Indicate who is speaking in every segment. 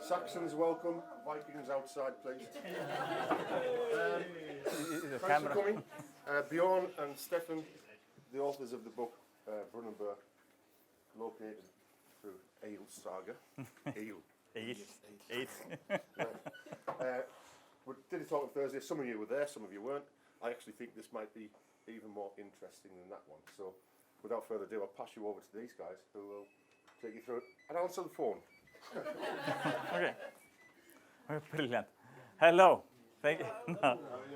Speaker 1: Saxons welcome, Vikings outside, please. Thanks for coming. Bjorn and Stefan, the authors of the book Brunanburh, located through Egil's saga. Egil. We did a talk on Thursday. Some of you were there, some of you weren't. I actually think this might be even more interesting than that one. So, without further ado, I'll pass you over to these guys who will take you through it and answer the phone.
Speaker 2: Okay. Brilliant. Hello. Thank you.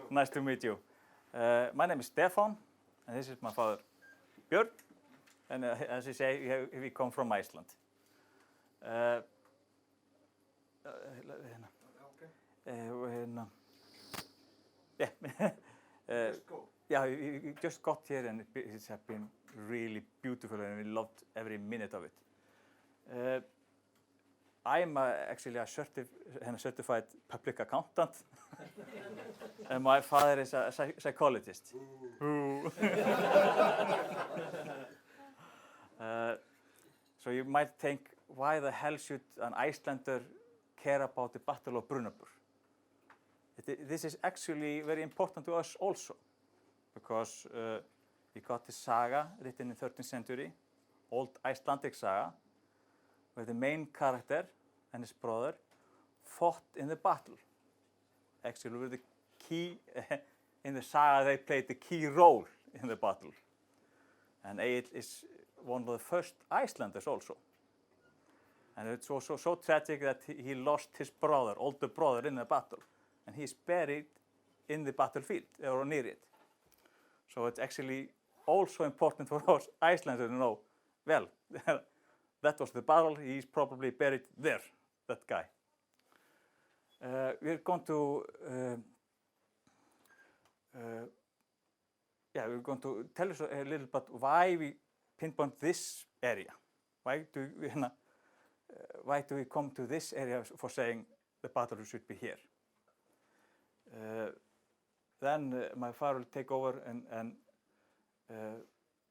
Speaker 2: Nice to meet you. My name is Stefan, and this is my father, Björn. And as you say, we come from Iceland.
Speaker 1: Just go.
Speaker 2: Yeah, we just got here, and it's been really beautiful, and we loved every minute of it. I'm actually a certified public accountant, and my father is a psychologist. So you might think, why the hell should an Icelander care about the Battle of Brunanburh? This is actually very important to us also, because we got the saga written in the 13th century, old Icelandic saga, where the main character and his brother fought in the battle. Actually, with the key in the saga, they played the key role in the battle. And Egil is one of the first Icelanders also. And it's also so tragic that he lost his brother, older brother, in the battle. And he's buried in the battlefield, or near it. So it's actually also important for us Icelanders to know, well, that was the battle, he's probably buried there, that guy. We're going to tell us a little bit why we pinpoint this area. Why do we come to this area for saying the battle should be here? Then my father will take over and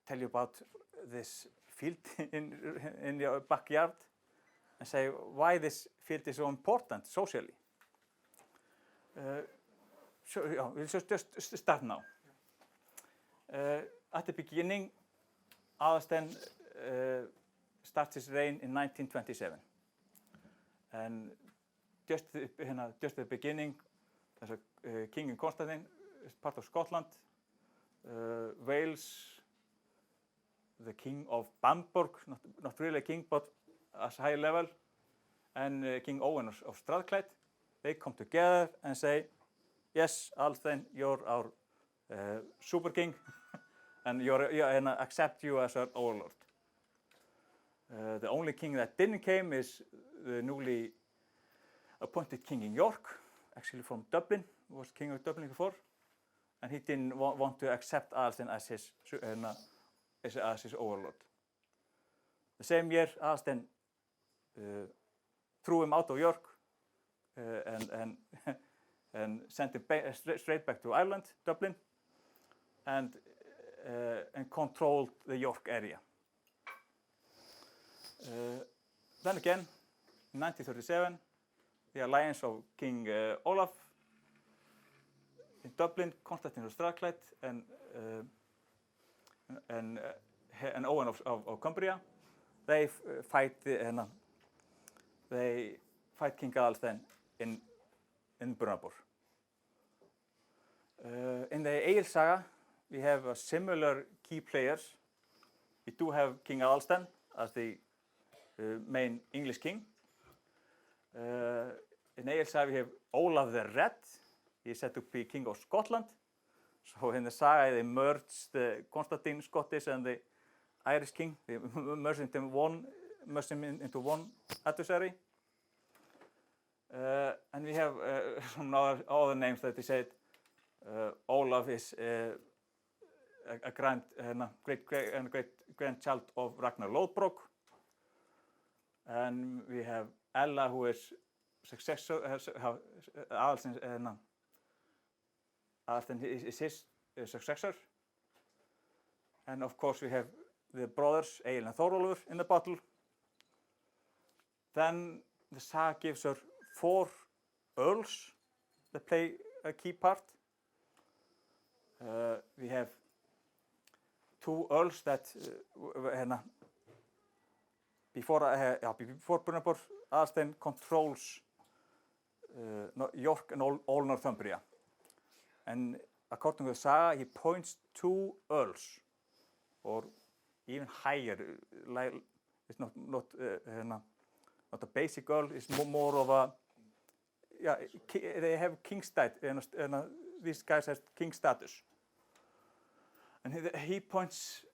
Speaker 2: tell you about this field in your backyard and say why this field is so important socially. So yeah, we'll just start now. At the beginning, Aðalsteinn starts his reign in 1927. And just at the beginning, there's a king in Constantine, part of Scotland, Wales, the king of Bamburgh, not really a king, but as high level, and King Owen of Strathclyde. They come together and say, yes, Aðalsteinn, you're our super king, and and accept you as our overlord. The only king that didn't came is the newly appointed king in York, actually from Dublin, was king of Dublin before, and he didn't want to accept Aðalsteinn as his overlord. The same year, Aðalsteinn threw him out of York and sent him straight back to Ireland, Dublin, and controlled the York area. Then again, in 1937, the alliance of King Olaf in Dublin, Constantine of Strathclyde, and Owen of Cumbria, they fight King Aðalsteinn in Brunanburh. In the Egil saga, we have similar key players. We do have King Aðalsteinn as the main English king. In Egil saga, we have Olaf the Red. He is said to be king of Scotland. So in the saga, they merged the Constantine Scottish and the Irish king. They merged him into one adversary. And we have some other names that they said. Olaf is a great grandchild of Ragnar Lothbrok. And we have Ella, who is successor, Aðalsteinn is his successor. And of course we have the brothers, Egil and Þorólfur, in the battle. Then the saga gives her 4 earls that play a key part. We have 2 earls that before Brunabur, Aðalsteinn controls York and all Northumbria. And according to the saga, he appoints 2 earls, or even higher. Like, it's not a basic earl. It's more of a they have king status. These guys have king status. And he appoints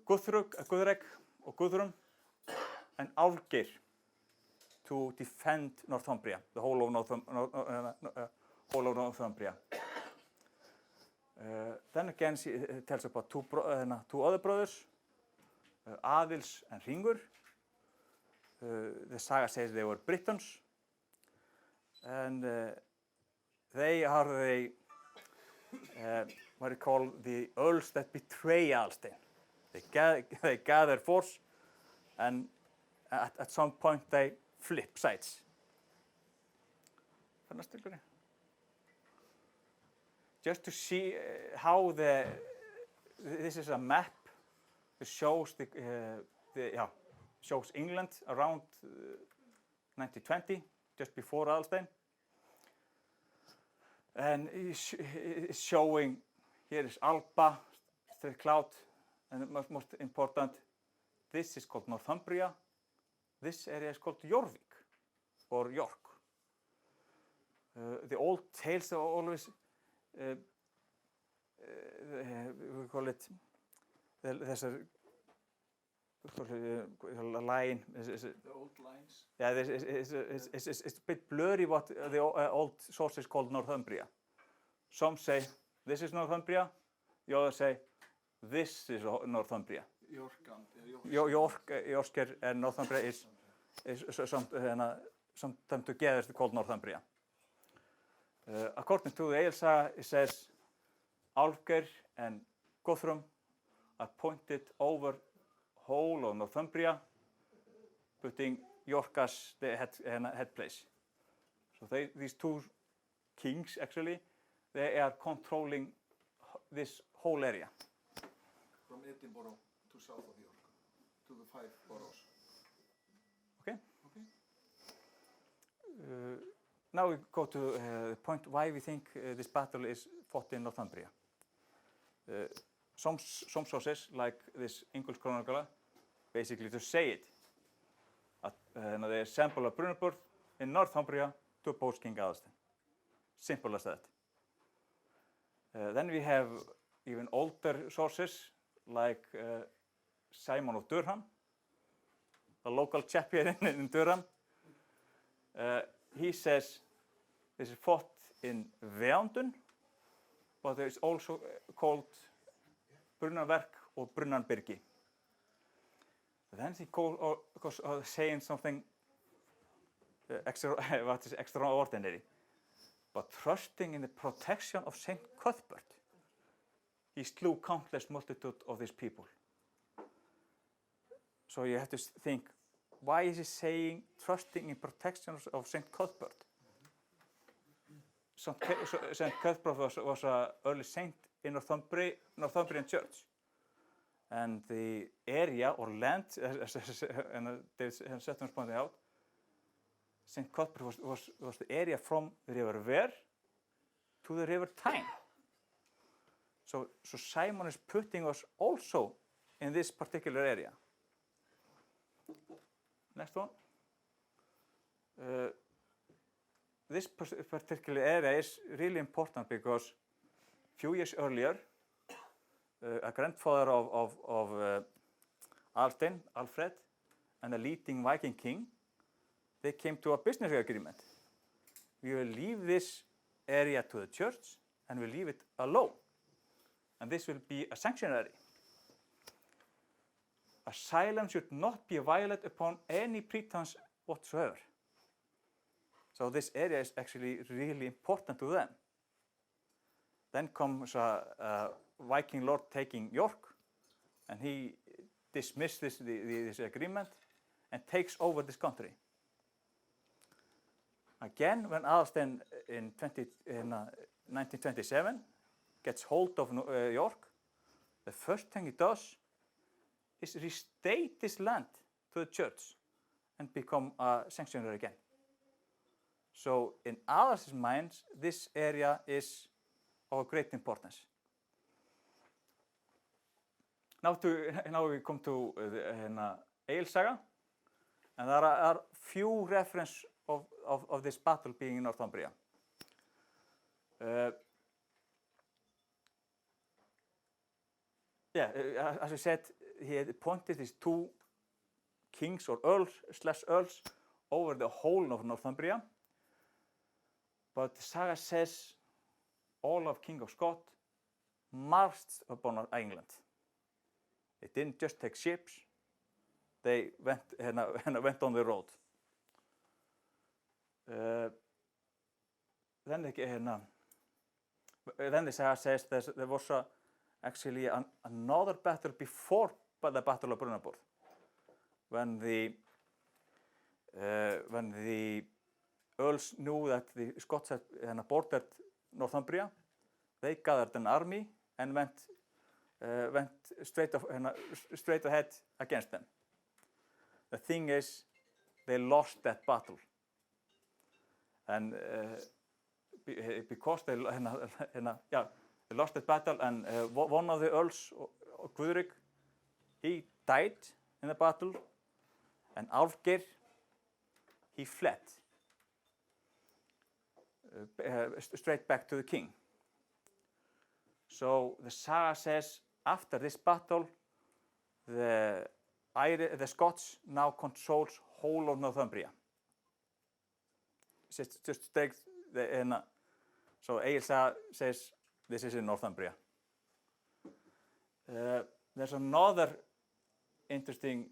Speaker 2: Guðrek or Guðrun and Álfgeir to defend Northumbria, the whole of Northumbria. Then again, she tells about 2 other brothers, Aðils and Hringur. The saga says they were Britons, and they are what you call the earls that betray Aðalsteinn. They gather force, and at some point they flip sides. Just to see how this is a map. It shows shows England around 1920, just before Aðalsteinn. And it's showing, here is Alba, Straight Cloud, and most important, this is called Northumbria. This area is called Jorvik, or York. The old tales are always, we call it, there's a line.
Speaker 3: The old lines?
Speaker 2: Yeah, it's a bit blurry what the old sources called Northumbria. Some say, this is Northumbria. The others say, this is Northumbria. Yorkshire and Northumbria is sometimes together called Northumbria. According to the Egilssaga, it says Álfgeir and Guðrun appointed over whole of Northumbria, putting York as the head place. So these 2 kings, actually, they are controlling this whole area.
Speaker 3: From Edinburgh to south of York, to the 5 boroughs.
Speaker 2: Okay. Now we go to the point why we think this battle is fought in Northumbria. Some sources, like this English Chronicle, basically to say it. They assemble a Brunabur in Northumbria to oppose King Aðalsteinn. Simple as that. Then we have even older sources, like Simon of Durham, a local chap here in Durham. He says this is fought in Veandun, but there is also called Brunnaverk or Brunnanbyrgi. Then he goes saying something what is extraordinary, but trusting in the protection of Saint Cuthbert, he slew countless multitude of these people. So you have to think, why is he saying trusting in protection of Saint Cuthbert? Saint Cuthbert was an early saint in Northumbrian Church. And the area or land, as David Setterns pointed out, Saint Cuthbert was the area from the River Wear to the River Tyne. So Simon is putting us also in this particular area. Next one. This particular area is really important because a few years earlier, a grandfather of Aðalsteinn, Alfred, and a leading Viking king, they came to a business agreement. We will leave this area to the church and we'll leave it alone. And this will be a sanctuary. Asylum should not be violated upon any pretense whatsoever. So this area is actually really important to them. Then comes a Viking lord taking York, and he dismisses this agreement and takes over this country. Again, when Aðalsteinn in 1927 gets hold of York, the first thing he does is restate this land to the church and become a sanctuary again. So in Aðalstein's mind, this area is of great importance. Now we come to Egils saga, and there are few references of this battle being in Northumbria. As I said, he had appointed these two kings or earls over the whole of Northumbria. But the saga says Olaf, king of Scott, marched upon England. They didn't just take ships; they went on the road. Then the saga says there was actually another battle before the Battle of Brunanburh, when the earls knew that the Scots had bordered Northumbria. They gathered an army and went straight ahead against them. The thing is, they lost that battle, and because they lost that battle, and one of the earls, Guðrik, he died in the battle, and Álfgeir, he fled straight back to the king. So the saga says after this battle, the Scots now controls whole of Northumbria. Just take so Egils saga says this is in Northumbria. There's another interesting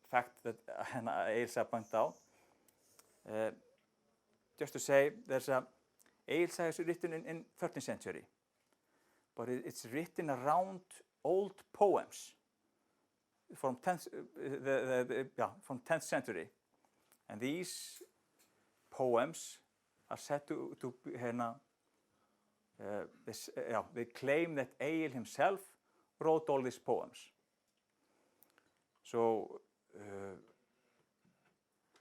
Speaker 2: fact that Egils saga pointed out. Just to say, Egils saga is written in 13th century, but it's written around old poems from 10th century, and these poems are said to they claim that Egil himself wrote all these poems. So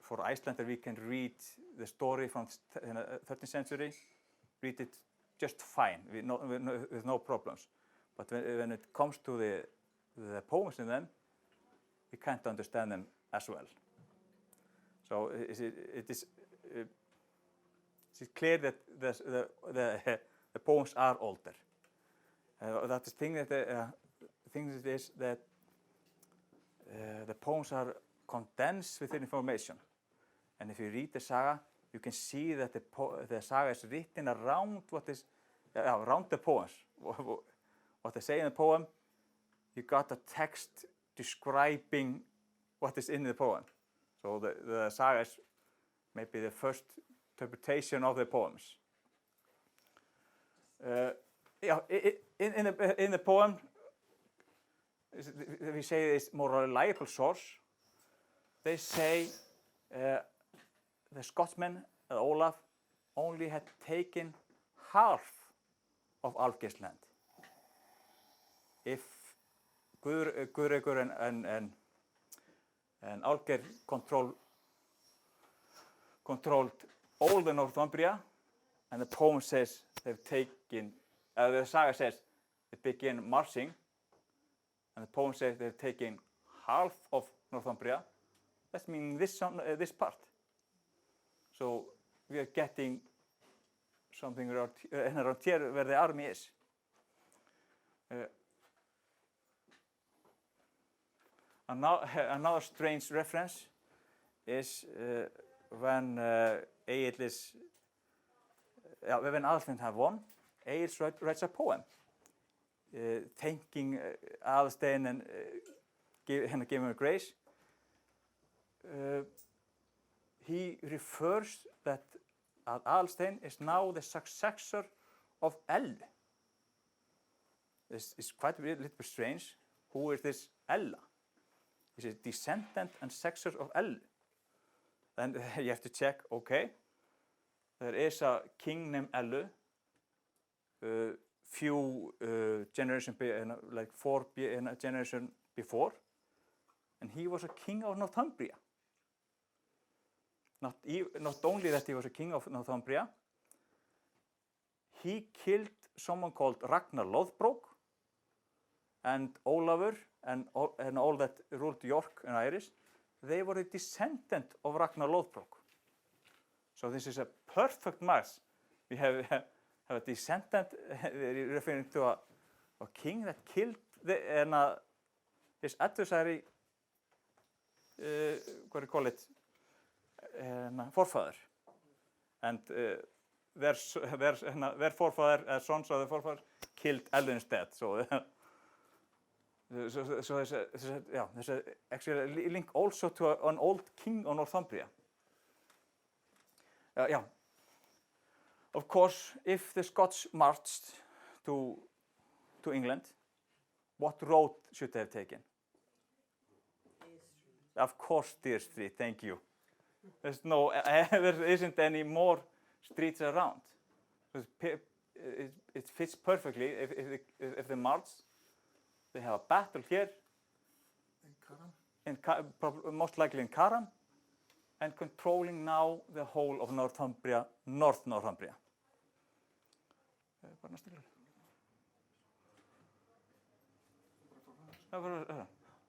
Speaker 2: for Icelander, we can read the story from 13th century, read it just fine, with no problems. But when it comes to the poems in them, we can't understand them as well. So it is clear that the poems are older. That the thing that is that the poems are condensed within information. And if you read the saga, you can see that the saga is written around around the poems. What they say in the poem, you got a text describing what is in the poem. So the saga is maybe the first interpretation of the poems. In the poem, we say it's more reliable source. They say the Scotsmen, Olaf, only had taken half of Álfgeir's land. If Guðríkur and Álfgeir controlled all the Northumbria, and the poem says they've taken, the saga says they begin marching, and the poem says they've taken half of Northumbria. That means this part. So we are getting something around here where the army is. Another strange reference is when Egill is, when Aðalsteinn have won, Egill writes a poem thanking Aðalsteinn and giving him grace. He refers that Aðalsteinn is now the successor of Ell. This is quite a little bit strange. Who is this Ella? He's a descendant and successor of Ell. then you have to check, okay, there is a king named Elu, few generation, like 4 generation before, and he was a king of Northumbria. Not only that he was a king of Northumbria, he killed someone called Ragnar Lothbrok, and Olafur and all that ruled York and Irish, they were a descendant of Ragnar Lothbrok. So this is a perfect match. We have a descendant referring to a king that killed his adversary, what do you call it, forefather. And their forefather, sons of the forefather, killed Elu instead. So, there's actually a link also to an old king of Northumbria. Of course, if the Scots marched to England, what road should they have taken? Of course, Deer Street. Thank you. There isn't any more streets around. It fits perfectly. If they march, they have a battle here.
Speaker 3: In Carham?
Speaker 2: Most likely in Carham, and controlling now the whole of Northumbria, North Northumbria.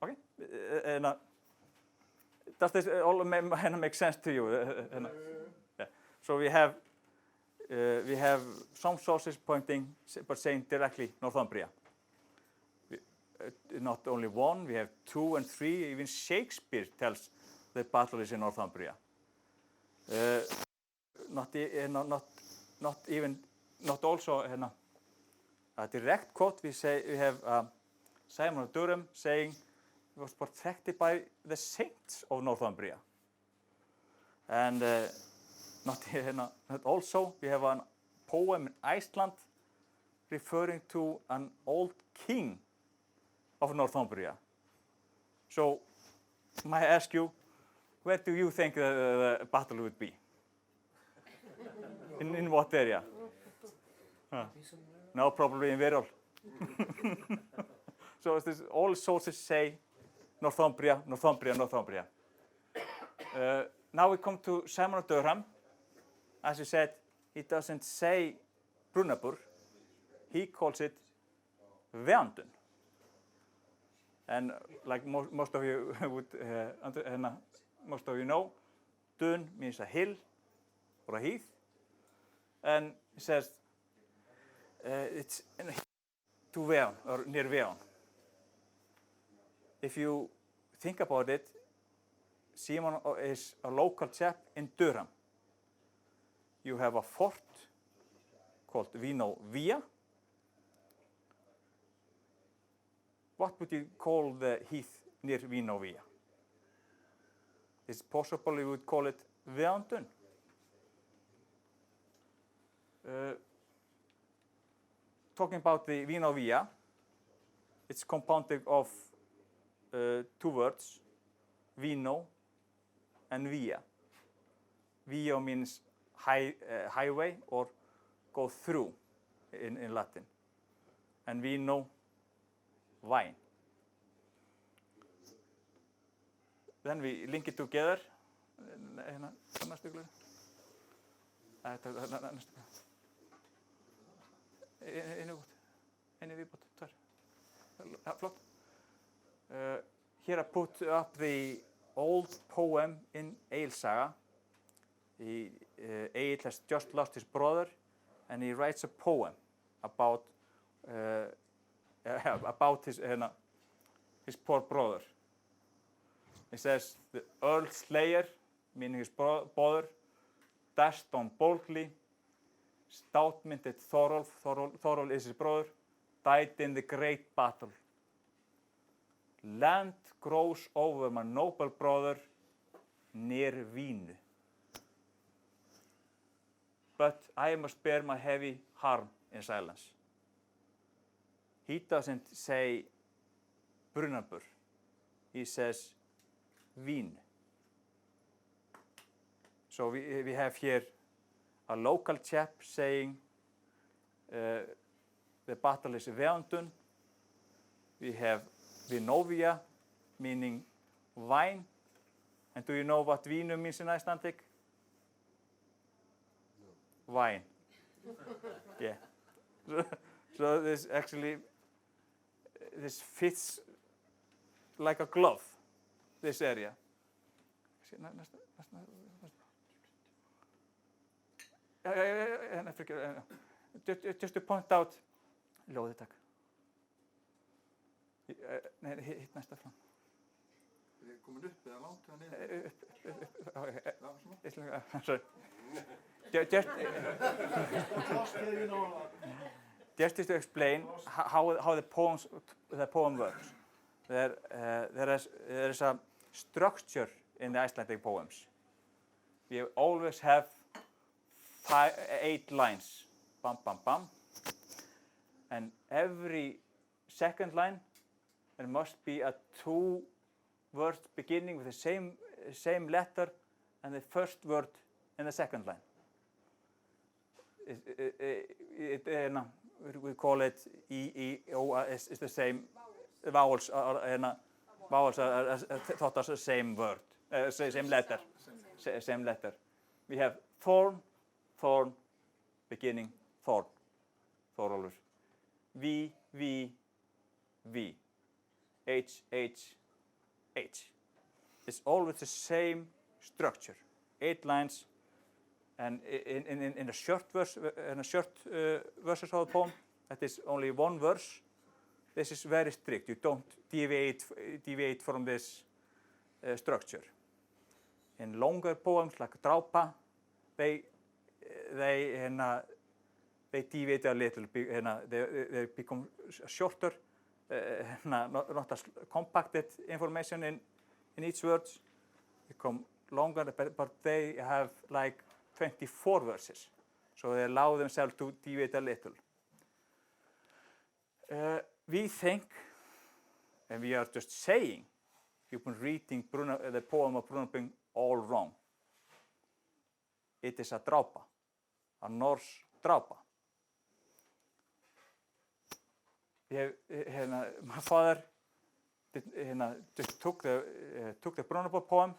Speaker 2: Okay. Does this all make sense to you? Yeah. So we have some sources pointing, but saying directly Northumbria. Not only one, we have 2 and 3. Even Shakespeare tells the battle is in Northumbria. Not also a direct quote. We have Simon of Durham saying it was protected by the saints of Northumbria. And also we have a poem in Iceland referring to an old king of Northumbria. So, may I ask you, where do you think the battle would be? In what area? No, probably in Wirral. So all sources say Northumbria, Northumbria, Northumbria. Now we come to Simon of Durham. As you said, he doesn't say Brunabur. He calls it Veandun. And like most of you know, Dun means a hill or a heath, and he says it's to Veon or near Veon. If you think about it, Simon is a local chap in Durham. You have a fort called Vino Via. What would you call the heath near Vino Via? It's possible you would call it Veandun. Talking about the Vino Via, it's compounded of 2 words, vino and via. Via means highway or go through in Latin. And vino, wine. Then we link it together. Flott. Here I put up the old poem in Egil's Saga. Egil has just lost his brother, and he writes a poem about his poor brother. He says, the Earl Slayer, meaning his brother, dashed on boldly, stout-minted Thorolf is his brother, died in the great battle. Land grows over my noble brother near Vínu. But I must bear my heavy harm in silence. He doesn't say Brunabur. He says Vínu. So we have here a local chap saying the battle is Veandun. We have Vinovia, meaning wine. And do you know what vino means in Icelandic? No. Wine. Yeah. So this actually, this fits like a glove, this area. Just to point out, ljóðið takk. Nei, hitt næsta fram.
Speaker 3: Er þið komin upp eða langt eða niður?
Speaker 2: Sorry. Just to explain how the poem works. There is a structure in the Icelandic poems. We always have 8 lines, bam, bam, bam, and every second line there must be a 2 word beginning with the same letter and the first word in the second line. We call it E, O, it's the same vowels. Vowels are thought as the same word, same letter. Same letter. We have thorn, thorn, beginning, thorn. Thorolfur. V, V, V. H, H, H. It's always the same structure. 8 lines, and in a short verse, verses of the poem, that is only 1 verse. This is very strict. You don't deviate from this structure. In longer poems like Drápa, they deviate a little. They become shorter, not as compacted information in each word. Become longer, but they have like 24 verses, so they allow themselves to deviate a little. We think, and we are just saying, you've been reading the poem of Brunabing all wrong. It is a drápa, a Norse drápa. My father just took the Brunabing poem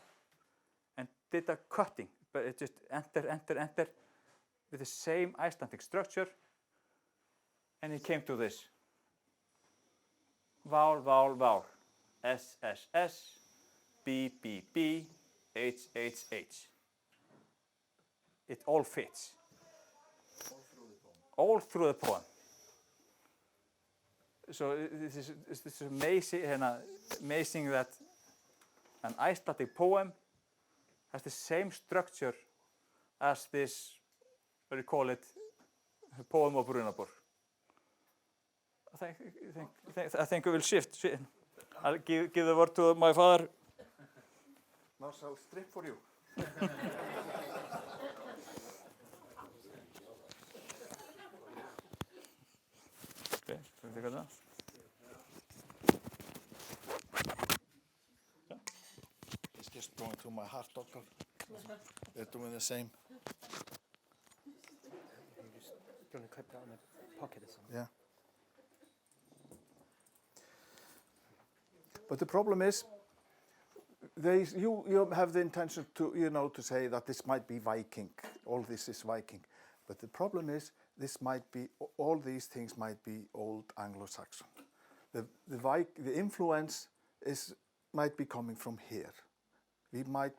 Speaker 2: and did a cutting, but it just enter with the same Icelandic structure, and he came to this. Vowel, vowel, vowel. S, S, S. B, B, B. H, H, H. It all fits. All through the poem. So this is amazing that an Icelandic poem has the same structure as this, what do you call it, poem of Brunabor. I think we will shift. I'll give the word to my father.
Speaker 3: Now I'll strip for you.
Speaker 2: Okay, can we take that?
Speaker 3: It's just going to my heart, doctor. They're doing the same.
Speaker 4: Do you want to clip that in the pocket or something?
Speaker 3: Yeah. But the problem is, you have the intention to, to say that this might be Viking, all this is Viking. But the problem is, all these things might be old Anglo-Saxon. The influence might be coming from here. We might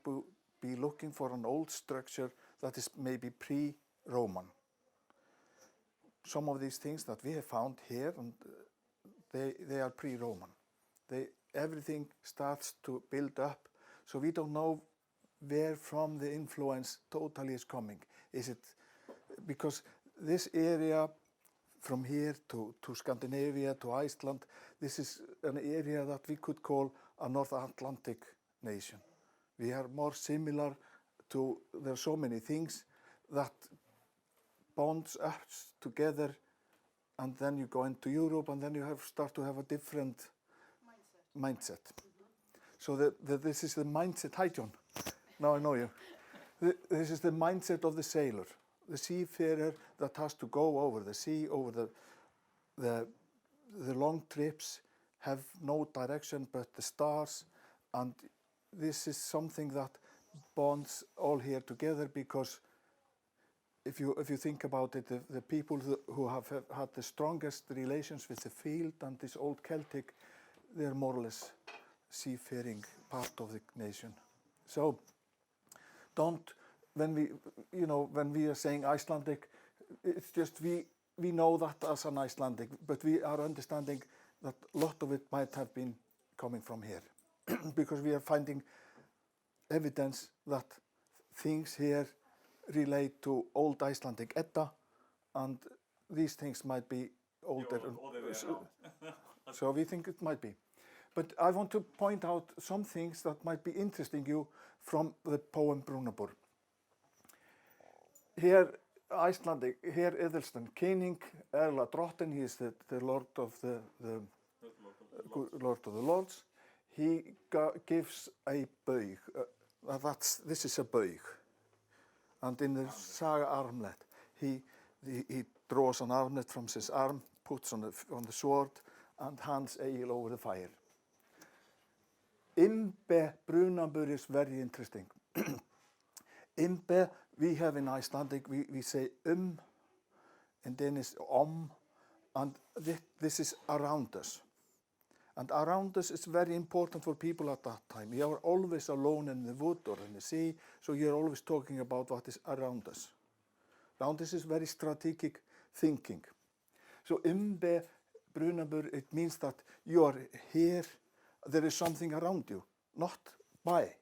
Speaker 3: be looking for an old structure that is maybe pre-Roman. Some of these things that we have found here, and they are pre-Roman. Everything starts to build up, so we don't know where from the influence totally is coming. Is it because this area from here to Scandinavia, to Iceland, this is an area that we could call a North Atlantic nation. We are more similar to, there are so many things that bonds us together, and then you go into Europe and then you start to have a different mindset. So this is the mindset. Hi, John. Now I know you. This is the mindset of the sailor, the seafarer that has to go over the sea, over the long trips, have no direction but the stars, and this is something that bonds all here together, because if you think about it, the people who have had the strongest relations with the field and this old Celtic, they're more or less seafaring part of the nation. So when we are saying Icelandic, it's just we know that as an Icelandic, but we are understanding that a lot of it might have been coming from here, because we are finding evidence that things here relate to old Icelandic Edda, and these things might be older. So we think it might be. But I want to point out some things that might be interesting you from the poem Brúnabur. Here, Icelandic, here Eðelstan Kyning, Erla Drottinn, he is the Lord of the Lord of the Lords. He gives a baug. This is a baug. And in the Saga Armlet, he draws an armlet from his arm, puts on the sword, and hands Egil over the fire. Imbe Brúnabur is very interesting. Imbe, we have in Icelandic, we say in Danish and this is around us. And around us is very important for people at that time. You are always alone in the wood or in the sea, so you're always talking about what is around us. Around us is very strategic thinking. So Imbe Brúnabur, it means that you are here, there is something around you, not by.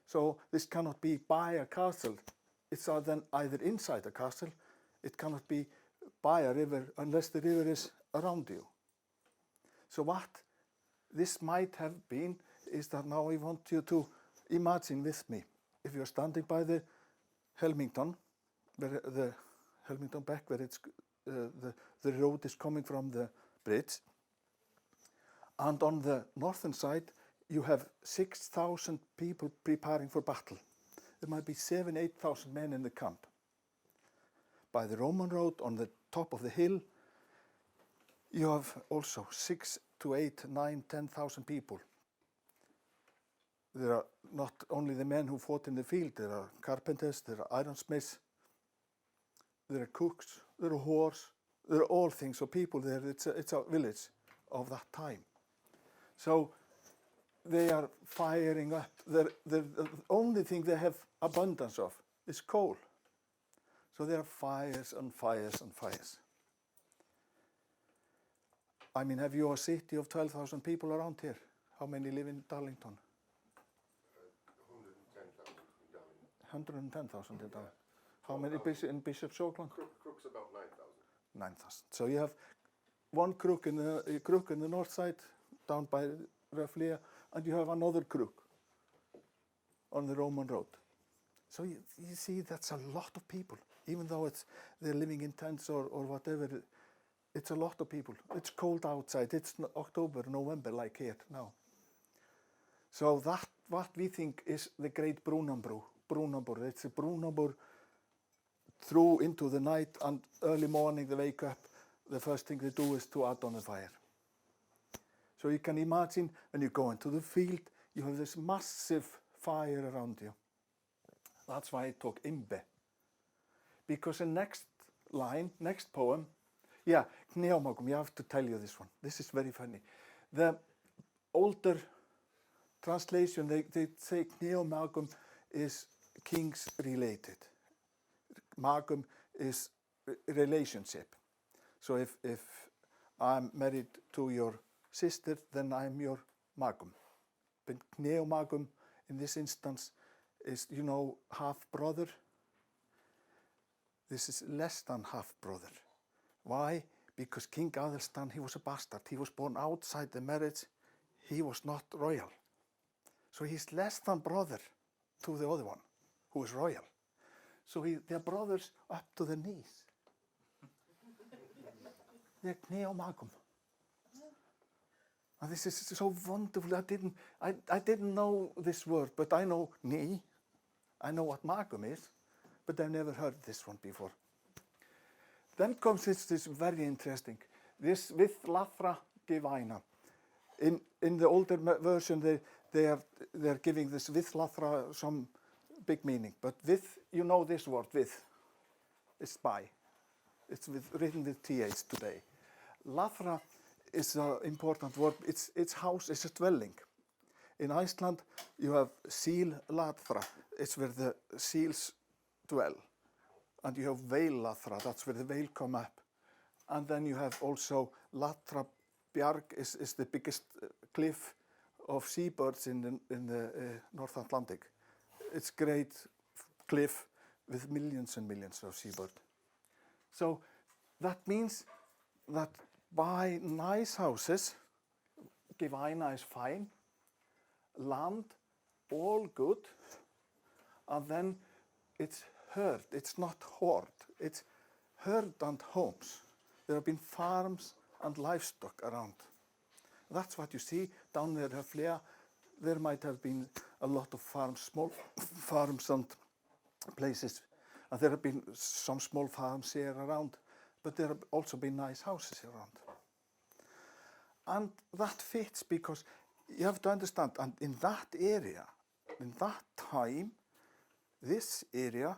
Speaker 3: So this cannot be by a castle. It's then either inside a castle, it cannot be by a river unless the river is around you. So what this might have been is that now I want you to imagine with me. If you're standing by the Helmington, the Helmington Beck, where it's the road is coming from the bridge, and on the northern side you have 6,000 people preparing for battle. There might be 7,000 to 8,000 men in the camp. By the Roman road on the top of the hill, you have also 6,000 to 8,000, 9,000, 10,000 people. There are not only the men who fought in the field, there are carpenters, there are ironsmiths, there are cooks, there are whores, there are all things. So people there, it's a village of that time. So they are firing up. The only thing they have abundance of is coal. So there are fires and fires and fires. I mean, have you a city of 12,000 people around here? How many live in Darlington? 110,000 in Darlington. How many in Bishop's Auckland?
Speaker 1: Crook's about 9,000.
Speaker 3: 9,000. So you have one crook in the north side, down by roughly, and you have another crook on the Roman road. So you see, that's a lot of people. Even though they're living in tents or whatever, it's a lot of people. It's cold outside. It's October, November, like here now. So that what we think is the great Brúnabur. It's a Brúnabur through into the night, and early morning they wake up. The first thing they do is to add on the fire. So you can imagine when you go into the field, you have this massive fire around you. That's why I took Imbe. Because the next line, next poem, Kneomagum, you have to tell you this one. This is very funny. The older translation, they say Kneomagum is kings related. Magum is relationship. So if I'm married to your sister, then I'm your magum. But Kneomagum in this instance is, half-brother. This is less than half-brother. Why? Because King Aðalstan, he was a bastard. He was born outside the marriage. He was not royal. So he's less than brother to the other one, who is royal. So they're brothers up to the knees. They're Kneomagum. And this is so wonderful. I didn't know this word, but I know knee I know what Magum is, but I've never heard this one before. Then comes this very interesting, this with Lathra Divina. In the older version, they're giving this with Lathra some big meaning, but with, you know this word, with, it's by. It's written with TH today. Lathra is an important word. Its house is a dwelling. In Iceland, you have Seal Lathra. It's where the seals dwell. And you have Veil Lathra. That's where the veil come up. And then you have also Lathra Bjarg is the biggest cliff of seabirds in the North Atlantic. It's a great cliff with millions and millions of seabirds. So that means that by nice houses, Givina is fine, land, all good, and then it's herd, it's not hoard, it's herd and homes. There have been farms and livestock around. That's what you see down there, Höflia. There might have been a lot of farms, small farms and places. And there have been some small farms here around, but there have also been nice houses around. And that fits because you have to understand, and in that area, in that time, this area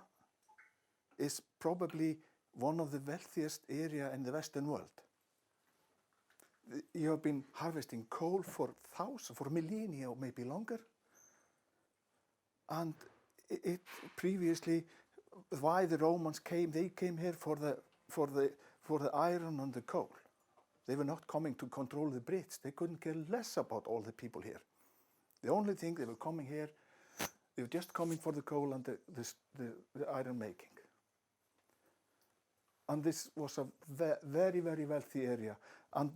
Speaker 3: is probably one of the wealthiest area in the Western world. You have been harvesting coal for millennia or maybe longer. And it previously, why the Romans came, they came here for the iron and the coal. They were not coming to control the Brits. They couldn't care less about all the people here. The only thing they were coming here, they were just coming for the coal and the iron making. And this was a very, very wealthy area. And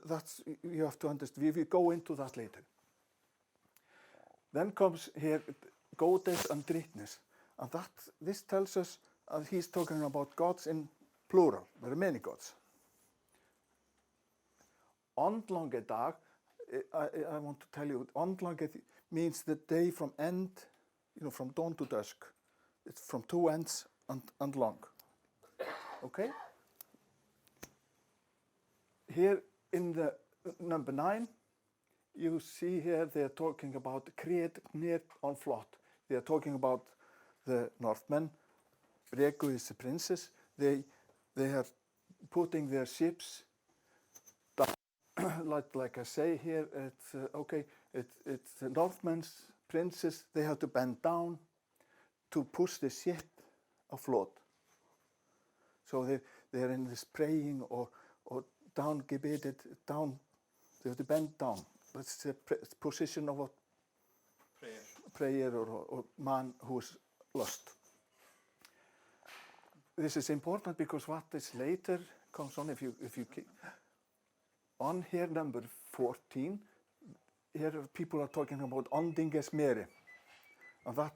Speaker 3: that's, you have to understand, we will go into that later. Then comes here goddess and Dritnes. And this tells us, he's talking about gods in plural. There are many gods. Andlangedag, I want to tell you, Andlange means the day from end, from dawn to dusk. It's from two ends and long. Okay? Here in the number 9, you see here they're talking about Kred Kned on Flot. They're talking about the Northmen. Regu is the princess. They are putting their ships down. like I say here, it's the Northmen's princes. They have to bend down to push the ship afloat. So they're in this praying or down, gebetet, down. They have to bend down. That's the position of a prayer or man who is lost. This is important because what is later comes on if you keep on here number 14. Here people are talking about Andinges Mere, and that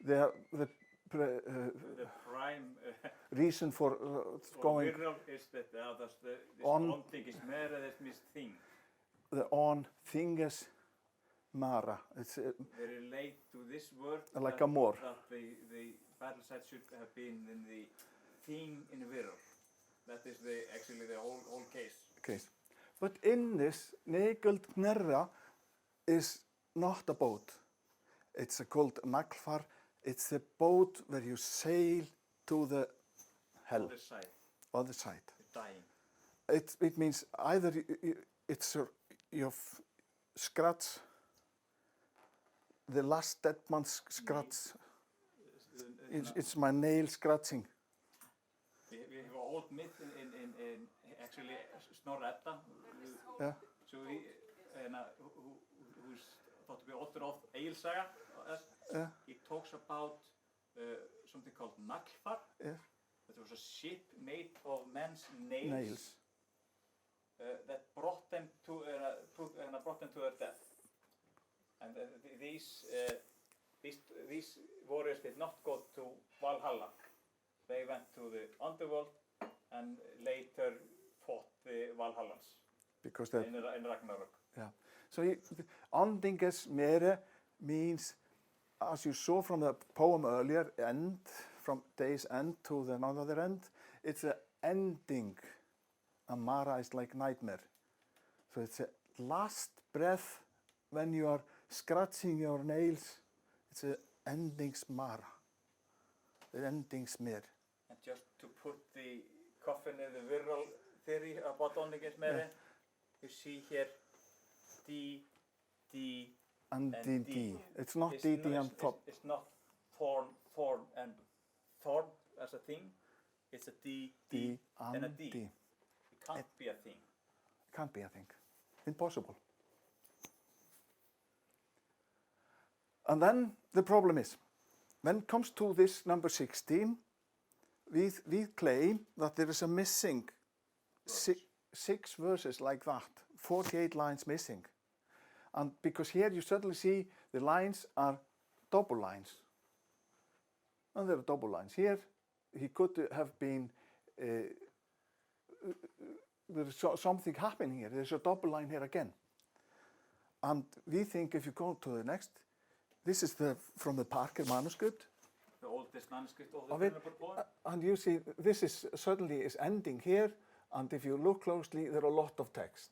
Speaker 3: the
Speaker 2: prime
Speaker 3: reason for going
Speaker 2: is that this Andinges Mere, that means thing.
Speaker 3: The on Thinges Mara. It's
Speaker 2: They relate to this word
Speaker 3: like a more.
Speaker 2: That the battle site should have been in the thing in Virr. That is actually the whole case.
Speaker 3: But in this, Neguld Knerra is not a boat. It's called Naglfar. It's a boat where you sail to the hell. Other side.
Speaker 2: Dying.
Speaker 3: It means either you scratch, the last dead man's scratch. It's my nail scratching.
Speaker 2: We have an old myth in actually Snorri Edda.
Speaker 3: Yeah.
Speaker 2: So who's thought to be author of Egilssaga.
Speaker 3: Yeah.
Speaker 2: He talks about something called Naglfar.
Speaker 3: Yeah.
Speaker 2: That was a ship made of men's nails. That brought them to their death. And these warriors did not go to Valhalla. They went to the underworld and later fought the Valhallans.
Speaker 3: Because
Speaker 2: in Ragnarök.
Speaker 3: Yeah. So Andinges Mere means as you saw from the poem earlier, end, from day's end to the another end, it's an ending. And Mara is like nightmare. So it's a last breath when you are scratching your nails. It's an endings Mara, the endings mer.
Speaker 2: And just to put the coffin in the viral theory about Onningismere, you see here D, D,
Speaker 3: And
Speaker 2: and
Speaker 3: D.
Speaker 2: D.
Speaker 3: It's not D and top.
Speaker 2: It's not thorn and thorn as a thing. It's a D, D, and a D. It can't be a thing.
Speaker 3: Can't be, I think. Impossible. And then the problem is, when it comes to this number 16, we claim that there is a missing six verses like that, 48 lines missing. And because here you suddenly see the lines are double lines. And there are double lines. Here he could have been, there's something happening here. There's a double line here again. And we think if you go to the next, this is from the Parker manuscript.
Speaker 2: The oldest manuscript of the
Speaker 3: Of it,
Speaker 2: Brunabur poem.
Speaker 3: and you see, this is certainly is ending here, and if you look closely, there are a lot of text.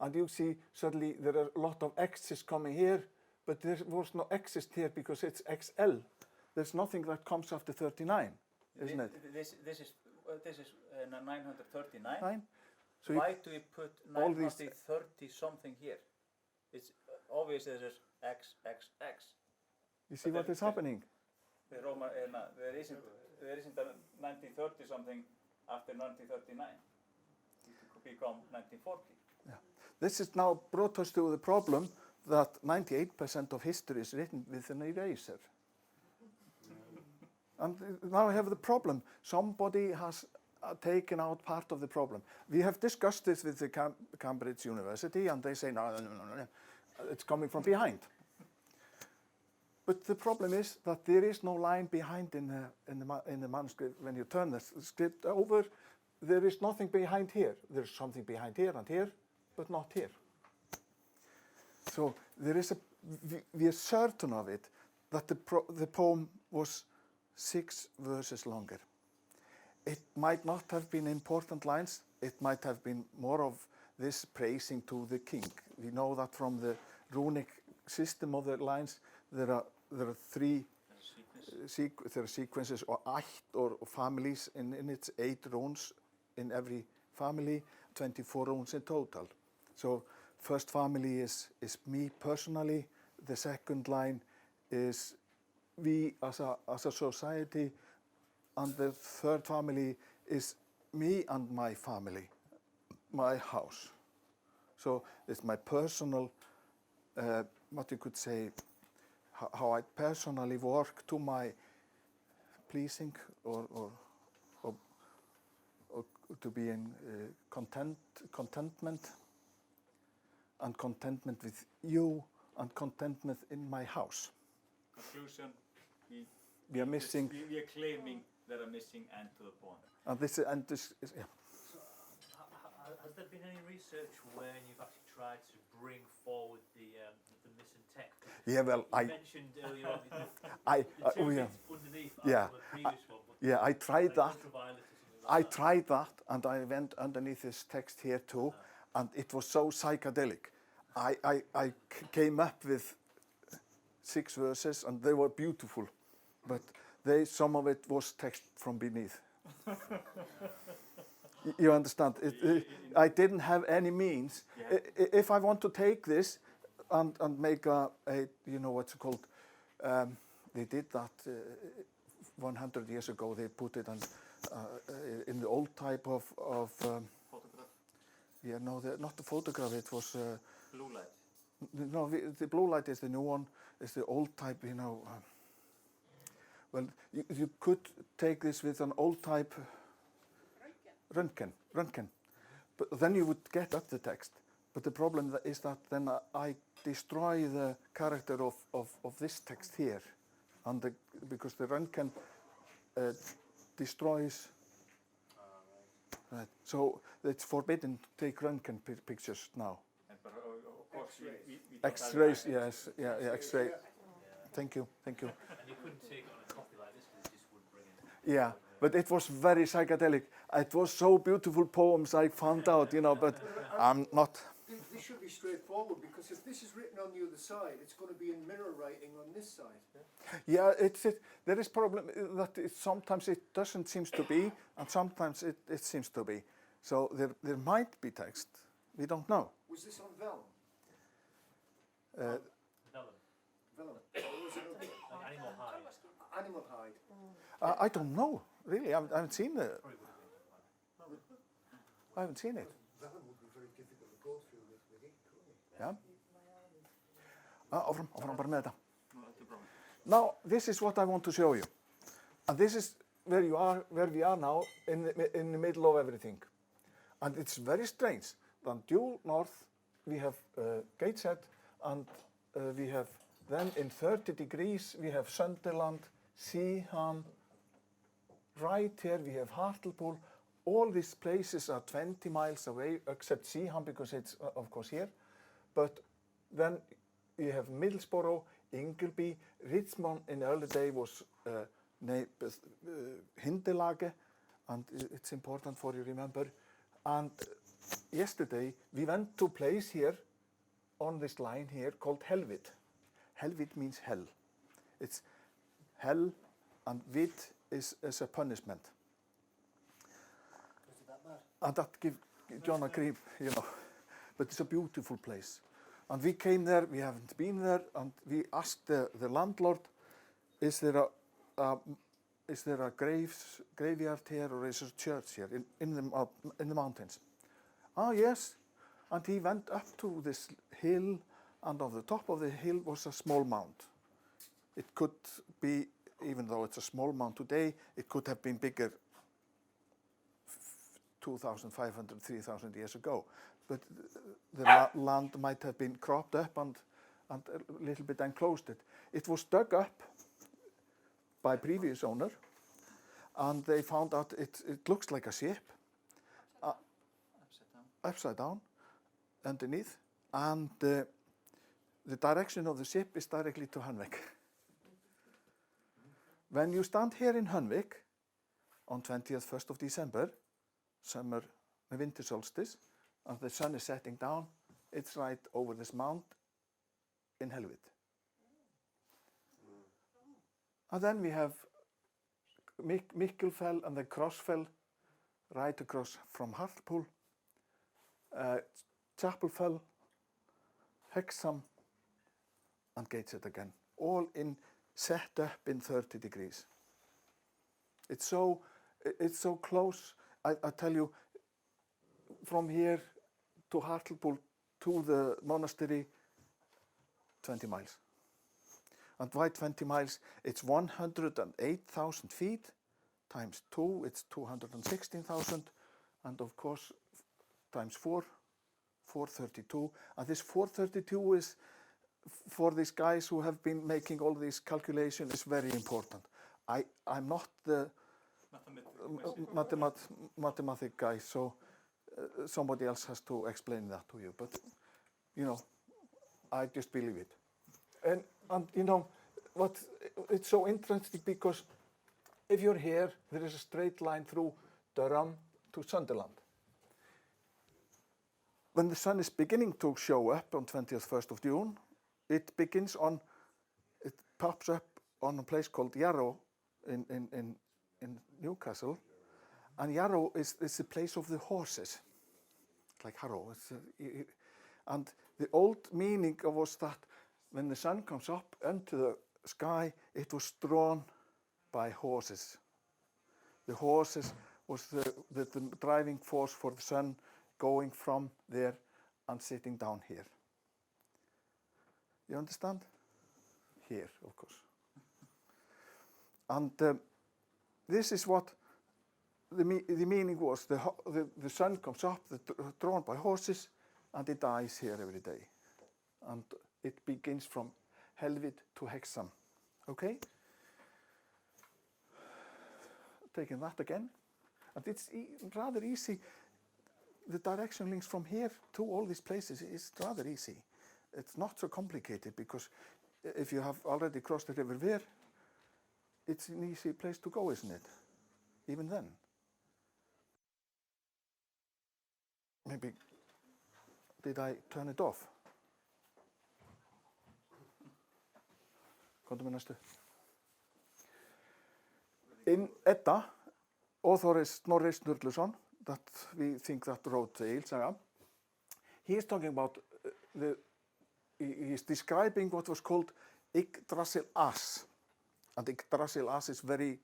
Speaker 3: And you see, suddenly there are a lot of X's coming here, but there was no X's here because it's XL. There's nothing that comes after 39, isn't it?
Speaker 2: This is 939.
Speaker 3: 9? So
Speaker 2: Why do we put
Speaker 3: all these-
Speaker 2: 930 something here? It's obvious there's X, X, X.
Speaker 3: you see
Speaker 2: but
Speaker 3: what
Speaker 2: then-
Speaker 3: is happening?
Speaker 2: The Roma, there isn't a 1930 something after 1939. It could become 1940.
Speaker 3: This is now brought us to the problem that 98% of history is written with an eraser. And now I have the problem. Somebody has taken out part of the problem. We have discussed this with the Cambridge University, and they say, no, it's coming from behind. But the problem is that there is no line behind in the manuscript. When you turn the script over, there is nothing behind here. There's something behind here and here, but not here. So there is we are certain of it, that the poem was 6 verses longer. It might not have been important lines. It might have been more of this praising to the king. We know that from the runic system of the lines, there are 3 there are sequences or ætt or families in its 8 runes in every family, 24 runes in total. So first family is me personally. The second line is we as a society, and the third family is me and my family, my house. So it's my personal, what you could say, how I personally work to my pleasing or to be in contentment, and contentment with you, and contentment in my house.
Speaker 2: Conclusion,
Speaker 3: We are missing,
Speaker 2: we are claiming there are missing end to the poem.
Speaker 3: and this is, yeah.
Speaker 5: Has there been any research when you've actually tried to bring forward the missing text?
Speaker 3: Yeah, well,
Speaker 5: You
Speaker 3: I
Speaker 5: mentioned earlier on
Speaker 3: I-
Speaker 5: the two
Speaker 3: yeah.
Speaker 5: bits underneath
Speaker 3: Yeah,
Speaker 5: the previous one. But
Speaker 3: yeah, I tried
Speaker 5: like
Speaker 3: that.
Speaker 5: ultraviolet or something like
Speaker 3: I
Speaker 5: that.
Speaker 3: tried that, and I went underneath this text here too, and it was so psychedelic. I came up with 6 verses, and they were beautiful, but some of it was text from beneath. You understand? I didn't have any means. If I want to take this and make a you know what's it called? They did that 100 years ago. They put it in the old type of
Speaker 2: Photograph,
Speaker 3: yeah, no, not the photograph. It was
Speaker 2: blue light.
Speaker 3: no, the blue light is the new one. It's the old type, you know. Well, you could take this with an old type Röntgen, but then you would get up the text. But the problem is that then I destroy the character of this text here, and because the Röntgen destroys. Right. So it's forbidden to take Röntgen pictures now.
Speaker 2: But of course, we don't have
Speaker 3: X-rays,
Speaker 2: an
Speaker 3: yes, yeah, X-ray. Thank you, thank you.
Speaker 5: And you couldn't take it on a coffee like this because it just wouldn't bring it.
Speaker 3: Yeah, but it was very psychedelic. It was so beautiful poems I found out, you know, but I'm not.
Speaker 6: This should be straightforward because if this is written on the other side, it's going to be in mirror writing on this side.
Speaker 3: Yeah, there is problem that sometimes it doesn't seem to be, and sometimes it seems to be. So there might be text. We don't know.
Speaker 6: Was this on vellum?
Speaker 5: Vellum,
Speaker 6: Vellum. Or was it
Speaker 5: like animal hide.
Speaker 6: on animal hide?
Speaker 3: I don't know, really. I haven't seen it.
Speaker 5: Probably would have been.
Speaker 3: I haven't seen it.
Speaker 6: Vellum would be very difficult to go through with ink, wouldn't it?
Speaker 3: Yeah. Áfram bara með þetta. Now, this is what I want to show you. And this is where we are now, in the middle of everything. And it's very strange. Then due north, we have Gateshead, and we have then in 30 degrees, we have Sunderland, Seaham. Right here, we have Hartlepool. All these places are 20 miles away, except Seaham, because it's, of course, here. But then you have Middlesbrough, Ingleby, Richmond in the early day was Hindilage, and it's important for you to remember. And yesterday we went to a place here on this line here called Helvit. Helvit means hell. It's hell, and vit is a punishment.
Speaker 6: Was it that bad?
Speaker 3: And that gives John a creep, you know. But it's a beautiful place. And we came there, we haven't been there, and we asked the landlord, is there a graveyard here, or is there a church here in the mountains? Ah, yes. And he went up to this hill, and on the top of the hill was a small mound. It could be, even though it's a small mound today, it could have been bigger 2,500, 3,000 years ago. But the land might have been cropped up and a little bit enclosed it. It was dug up by previous owner, and they found out it looks like a ship. Upside down, underneath, and the direction of the ship is directly to Hunwick. When you stand here in Hunwick on 1st of December, summer, winter solstice, and the sun is setting down, it's right over this mount in Helvit. And then we have Mikkelfell and the Crossfell right across from Hartlepool, Chapelfell, Hexham, and Gateshead again, all set up in 30 degrees. It's so close. I tell you, from here to Hartlepool to the monastery, 20 miles. And why 20 miles? It's 108,000 feet times 2, it's 216,000, and of course times 4, 432. And this 432 is, for these guys who have been making all these calculations, is very important. I'm not the mathematic guy, so somebody else has to explain that to you. But, you know, I just believe it. And you know, it's so interesting because if you're here, there is a straight line through Durham to Sunderland. When the sun is beginning to show up on 1st of June, it pops up on a place called Yarrow in Newcastle. And Yarrow is the place of the horses, like Harrow. And the old meaning was that when the sun comes up into the sky, it was drawn by horses. The horses was the driving force for the sun going from there and sitting down here. You understand? Here, of course. And this is what the meaning was. The sun comes up, drawn by horses, and it dies here every day. And it begins from Helvit to Hexham. Okay? Taking that again. And it's rather easy. The direction links from here to all these places is rather easy. It's not so complicated because if you have already crossed the river Ver, it's an easy place to go, isn't it? Even then. Maybe, did I turn it off? Komdu með næstu. In Edda, author is Snorri Sturluson, that we think that wrote the Egilssaga. He is talking about he is describing what was called Yggdrasil As. And Yggdrasil As is very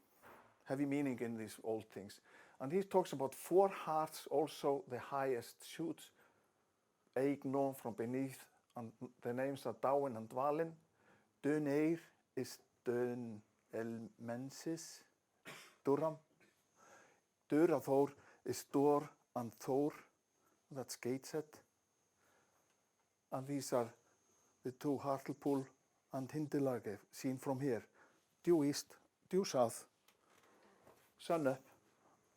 Speaker 3: heavy meaning in these old things. And he talks about 4 hearts, also the highest shoots. Eigno from beneath, and the names are Dáin and Dvalin. Duneir is Dun Elmensis, Duram. Durathor is Dor and Thor, that's Gateshead. And these are the 2, Hartlepool and Hindilage, seen from here. Due east, due south, sun up,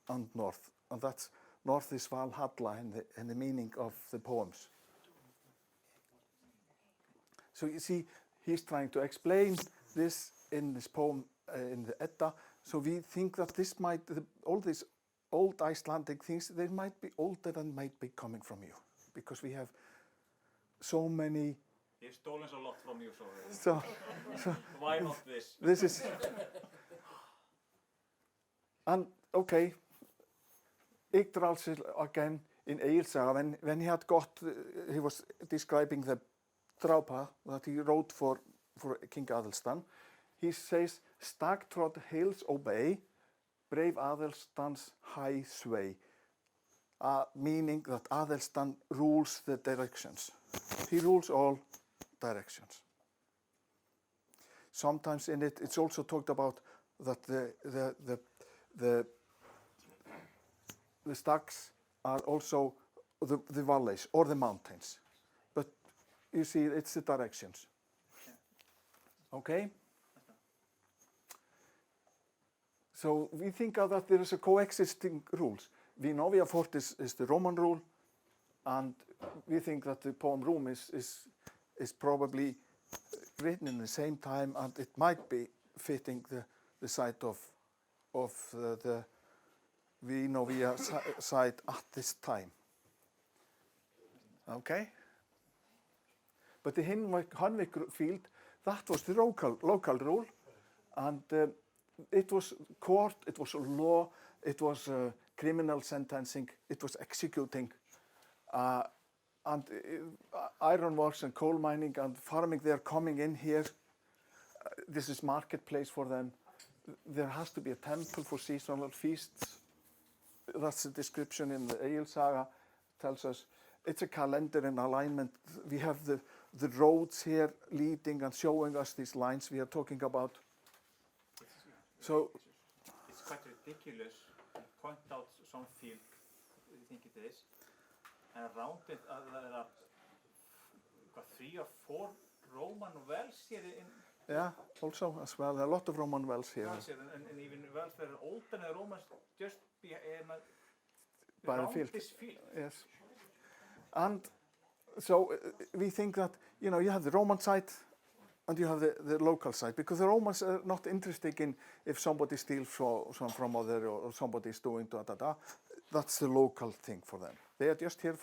Speaker 3: and north. And that's north is Valhalla in the meaning of the poems. So you see, he's trying to explain this in this poem in the Edda. So we think that this might, all these old Icelandic things, they might be older than might be coming from you, because we have so many.
Speaker 2: He's stolen a lot from you,
Speaker 3: So
Speaker 2: why not this?
Speaker 3: this is, and okay, Yggdrasil again in Egilssaga, when he had got, he was describing the Drápa that he wrote for King Aðalstan. He says, Stagtrod hills obey, brave Aðalstan's high sway. Meaning that Aðalstan rules the directions. He rules all directions. Sometimes in it, it's also talked about that the stags are also the valleys or the mountains. But you see, it's the directions. Okay? So we think of that there is a coexisting rules. Vinovia Fort is the Roman rule, and we think that the poem Room is probably written in the same time, and it might be fitting the site of the Vinovia site at this time. Okay? But the Hanvik field, that was the local rule, and it was court, it was law, it was criminal sentencing, it was executing, and ironworks and coal mining and farming, they're coming in here. This is marketplace for them. There has to be a temple for seasonal feasts. That's the description in the Egilssaga, tells us. It's a calendar in alignment. We have the roads here leading and showing us these lines we are talking about. So
Speaker 2: it's quite ridiculous to point out some field, you think it is, and around it there are 3 or 4 Roman wells here in.
Speaker 3: Yeah, also as well, a lot of Roman wells here.
Speaker 2: And even wells that are older than the Romans, just
Speaker 3: By the
Speaker 2: around
Speaker 3: field.
Speaker 2: this field.
Speaker 3: Yes. And so we think that, you have the Roman side and you have the local side, because the Romans are not interested in if somebody steals from other or somebody is doing da. That's the local thing for them. They are just here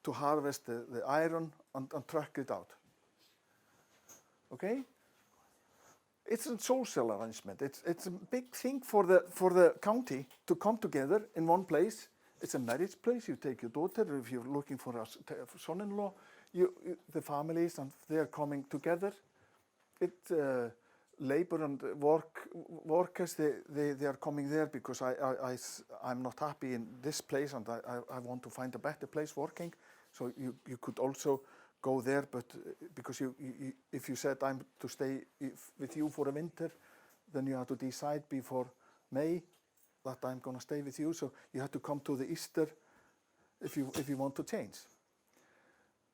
Speaker 3: to harvest the iron and truck it out. Okay? It's a social arrangement. It's a big thing for the county to come together in one place. It's a marriage place. You take your daughter. If you're looking for a son-in-law, the families, and they are coming together. Labor and workers, they are coming there because I'm not happy in this place, and I want to find a better place working. So you could also go there, but because if you said I'm to stay with you for a winter, then you have to decide before May that I'm going to stay with you. So you have to come to the Easter if you want to change.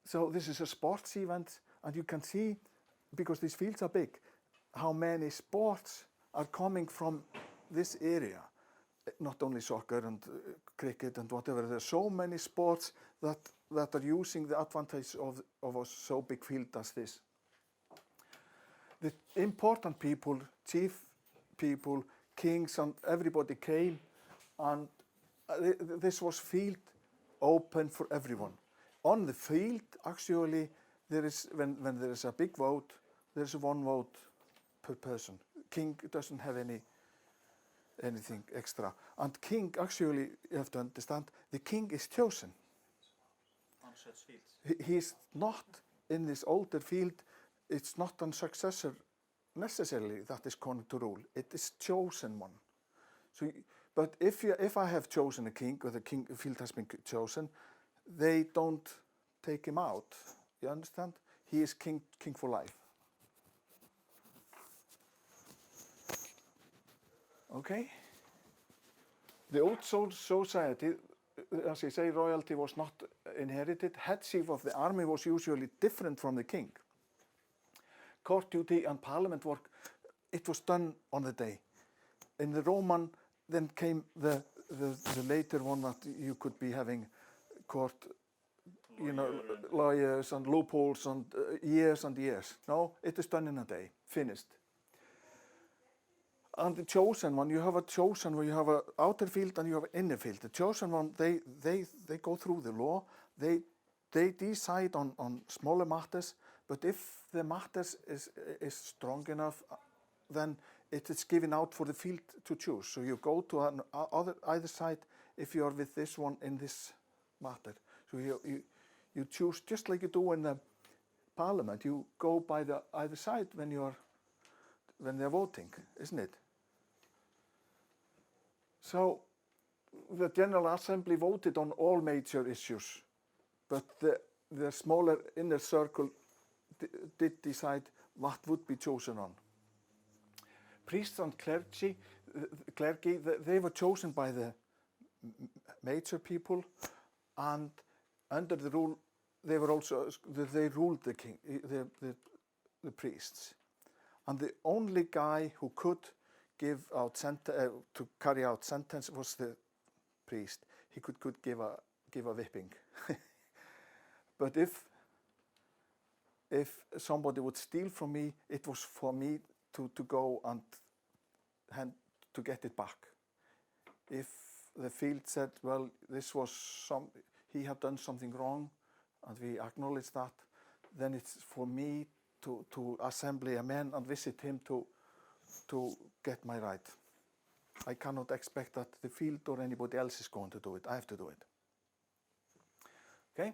Speaker 3: So this is a sports event, and you can see, because these fields are big, how many sports are coming from this area. Not only soccer and cricket and whatever. There are so many sports that are using the advantage of a so big field as this. the important people, chief people, kings, and everybody came, and this was field open for everyone. On the field, actually, there is when there is a big vote, there is one vote per person. King doesn't have anything extra. And king, actually, you have to understand, the king is chosen.
Speaker 2: On such fields.
Speaker 3: He's not in this older field. It's not a successor necessarily that is going to rule. It is chosen one. So, but if I have chosen a king, or the king field has been chosen, they don't take him out. You understand? He is king for life. Okay. The old society, as I say, royalty was not inherited. Head chief of the army was usually different from the king. Court duty and parliament work, it was done on the day. In the Roman, then came the later one that you could be having court, lawyers and loopholes and years and years. No, it is done in a day, finished. And the chosen one, you have a chosen where you have an outer field and you have an inner field. The chosen one, they go through the law, they decide on smaller matters, but if the matters is strong enough, then it is given out for the field to choose. So you go to either side if you are with this one in this matter. So you choose just like you do in the parliament. You go by the either side when they're voting, isn't it? So the General Assembly voted on all major issues, but the smaller inner circle did decide what would be chosen on. Priests and clergy, they were chosen by the major people, and under the rule, they ruled the king, the priests. And the only guy who could give out to carry out sentence was the priest. He could give a whipping. But if somebody would steal from me, it was for me to go and to get it back. If the field said, well, this was he had done something wrong, and we acknowledge that, then it's for me to assemble a man and visit him to get my right. I cannot expect that the field or anybody else is going to do it. I have to do it. Okay?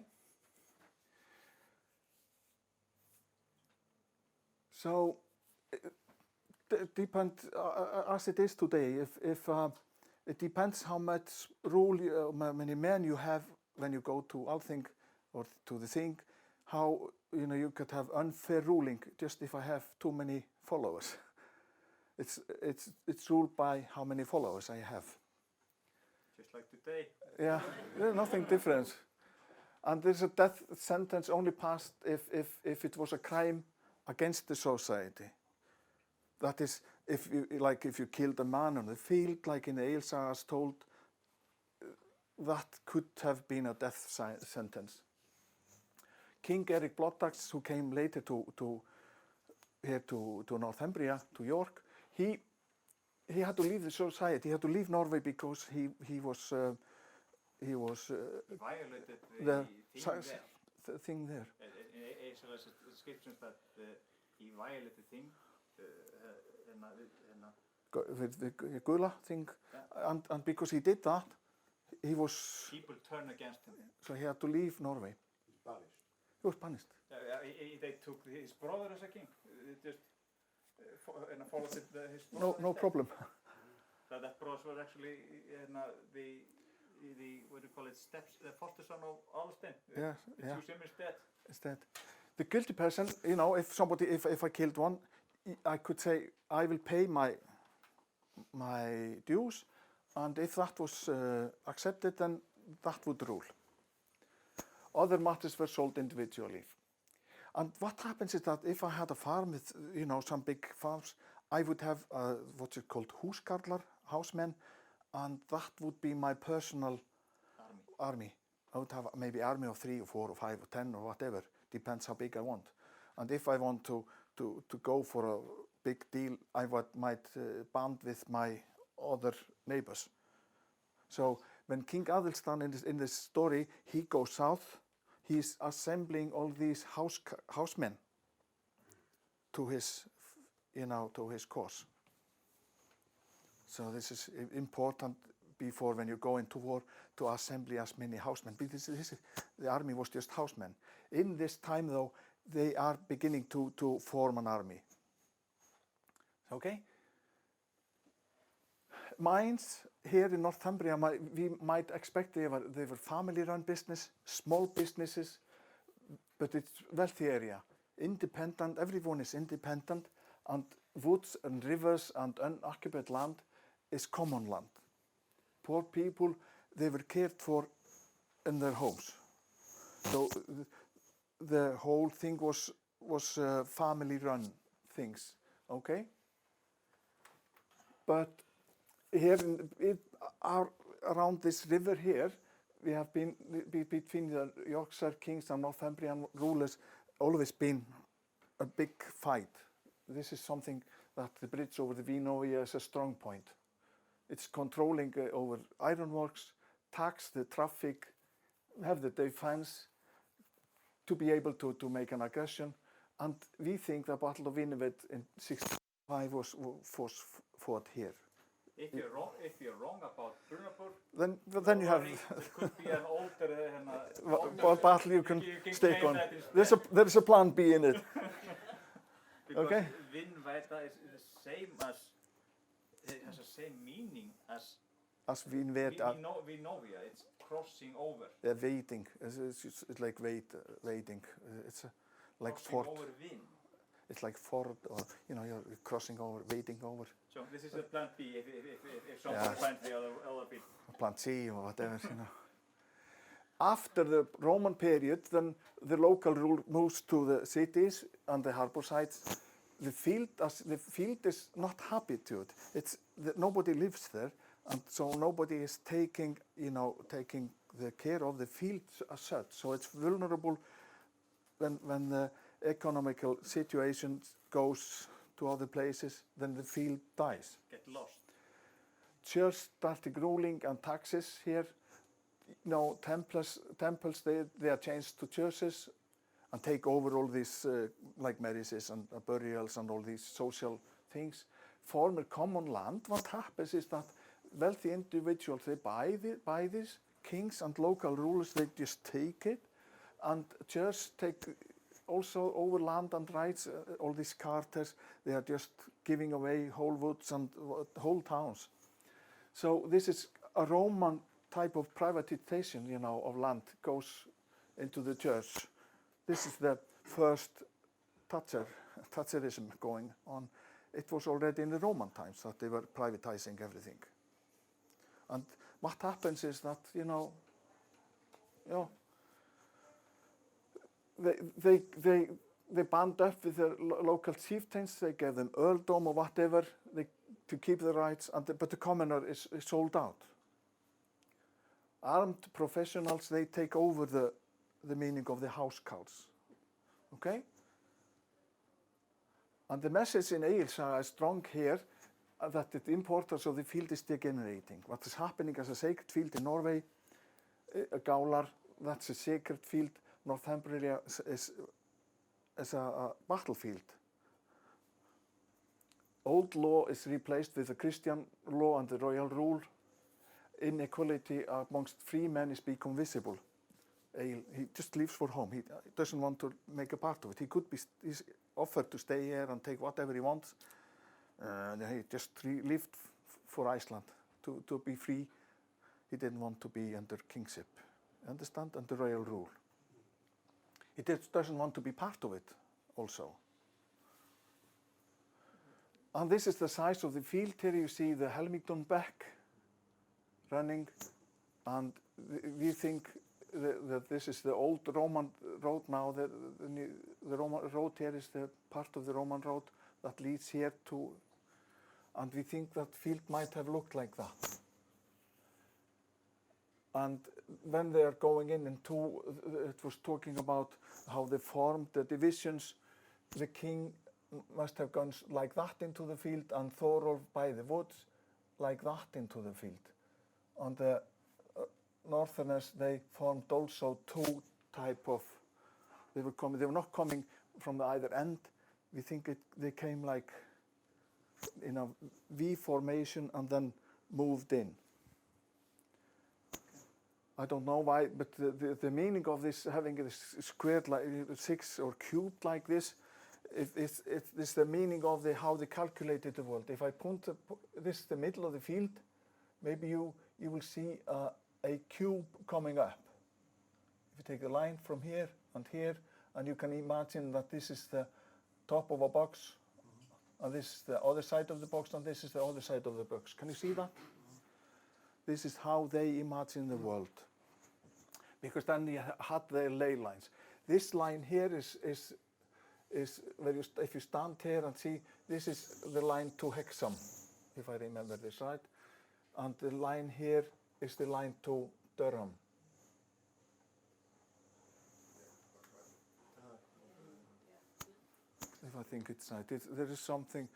Speaker 3: So, as it is today, if it depends how much many men you have when you go to Alþing or to the Thing, how you could have unfair ruling just if I have too many followers. It's ruled by how many followers I have.
Speaker 2: Just like today.
Speaker 3: Yeah, there's nothing different. And there's a death sentence only passed if it was a crime against the society. That is, if you killed a man on the field, like in the Egilssagas told, that could have been a death sentence. King Eric Bloodaxe, who came later to Northumbria, to York, he had to leave the society. He had to leave Norway because he was
Speaker 2: Violated
Speaker 3: the
Speaker 2: thing there.
Speaker 3: thing there.
Speaker 2: In Egilssagas descriptions that he violated the thing.
Speaker 3: With the Gula thing, and because he did that, he was.
Speaker 2: People turned against him.
Speaker 3: So he had to leave Norway.
Speaker 1: Banished.
Speaker 3: He was banished.
Speaker 2: They took his brother as a king. Just followed his
Speaker 3: No
Speaker 2: brother.
Speaker 3: problem.
Speaker 2: That brother was actually the what do you call it, the foster son of Alstein.
Speaker 3: Yes,
Speaker 2: the
Speaker 3: yeah.
Speaker 2: two siblings dead.
Speaker 3: Instead, the guilty person, if I killed one, I could say I will pay my dues, and if that was accepted, then that would rule. Other matters were sold individually. And what happens is that if I had a farm with, some big farms, I would have what's it called, húskarlar, housemen, and that would be my personal army. I would have maybe army of 3 or 4 or 5 or 10 or whatever, depends how big I want. And if I want to to go for a big deal, I might bond with my other neighbors. So when King Aðalstan in this story, he goes south, he's assembling all these housemen to his, to his cause. So this is important before when you go into war to assemble as many housemen. Because the army was just housemen. In this time though, they are beginning to form an army. Okay? Mines here in Northumbria, we might expect they were family-run business, small businesses, but it's wealthy area. Independent, everyone is independent, and woods and rivers and unoccupied land is common land. Poor people, they were cared for in their homes. So the whole thing was family-run things, okay? But here around this river here, we have been between the Yorkshire kings and Northumbrian rulers always been a big fight. This is something that the bridge over the Vinoia is a strong point. It's controlling over ironworks, tax the traffic, have the defense to be able to make an aggression. And we think the Battle of Vinnuvet in 65 was fought here.
Speaker 2: If you're wrong about Brunapur,
Speaker 3: then you have
Speaker 2: there could be an older
Speaker 3: what battle you can stick
Speaker 2: claim
Speaker 3: on.
Speaker 2: that instead.
Speaker 3: There's a plan B in it.
Speaker 2: Because
Speaker 3: Okay.
Speaker 2: Vinveita is the same as, it has the same meaning as
Speaker 3: As Vinveta,
Speaker 2: Vinovia. It's crossing over.
Speaker 3: wading. It's like wading. It's like
Speaker 2: Crossing
Speaker 3: ford.
Speaker 2: over Vin.
Speaker 3: It's like ford, or you're crossing over, wading over.
Speaker 2: So this is a plan B if someone finds the other bit.
Speaker 3: Plan C or whatever, After the Roman period, then the local rule moves to the cities and the harbor sites. The field is not happy to it. Nobody lives there, and so nobody is taking the care of the field as such. So it's vulnerable when the economical situation goes to other places, then the field dies.
Speaker 2: Get lost.
Speaker 3: Church started ruling and taxes here. Temples they are changed to churches and take over all these like marriages and burials and all these social things. Former common land, what happens is that wealthy individuals, they buy this, kings and local rulers, they just take it, and church take also over land and rights, all these carters, they are just giving away whole woods and whole towns. So this is a Roman type of privatization, of land goes into the church. This is the first Thatcherism going on. It was already in the Roman times that they were privatizing everything. And what happens is that, they band up with the local chieftains, they gave them earldom or whatever to keep the rights, but the commoner is sold out. Armed professionals, they take over the meaning of the housecarls, okay? And the message in Egilssaga is strong here, that the importance of the field is degenerating. What is happening as a sacred field in Norway, Gálar, that's a sacred field. Northumbria is a battlefield. Old law is replaced with the Christian law and the royal rule. Inequality amongst free men is become visible. He just leaves for home. He doesn't want to make a part of it. He's offered to stay here and take whatever he wants. He just left for Iceland to be free. He didn't want to be under kingship, understand, under royal rule. He doesn't want to be part of it also. And this is the size of the field. Here you see the Helmington Beck running, and we think that this is the old Roman road now. The Roman road here is the part of the Roman road that leads here to, and we think that field might have looked like that. And when they are going in two, it was talking about how they formed the divisions. The king must have gone like that into the field, and Thorolf by the woods like that into the field. On the northerners, they formed also two type of, they were not coming from the either end. We think they came like in a V formation and then moved in. I don't know why, but the meaning of this, having this squared like 6 or cubed like this, it's the meaning of how they calculated the world. If I point this the middle of the field, maybe you will see a cube coming up. If you take a line from here, and you can imagine that this is the top of a box, and this is the other side of the box, and this is the other side of the box. Can you see that? This is how they imagine the world. Because then you had their ley lines. This line here is where if you stand here and see, this is the line to Hexham, if I remember this right. And the line here is the line to Durham. If I think it's right, there is something.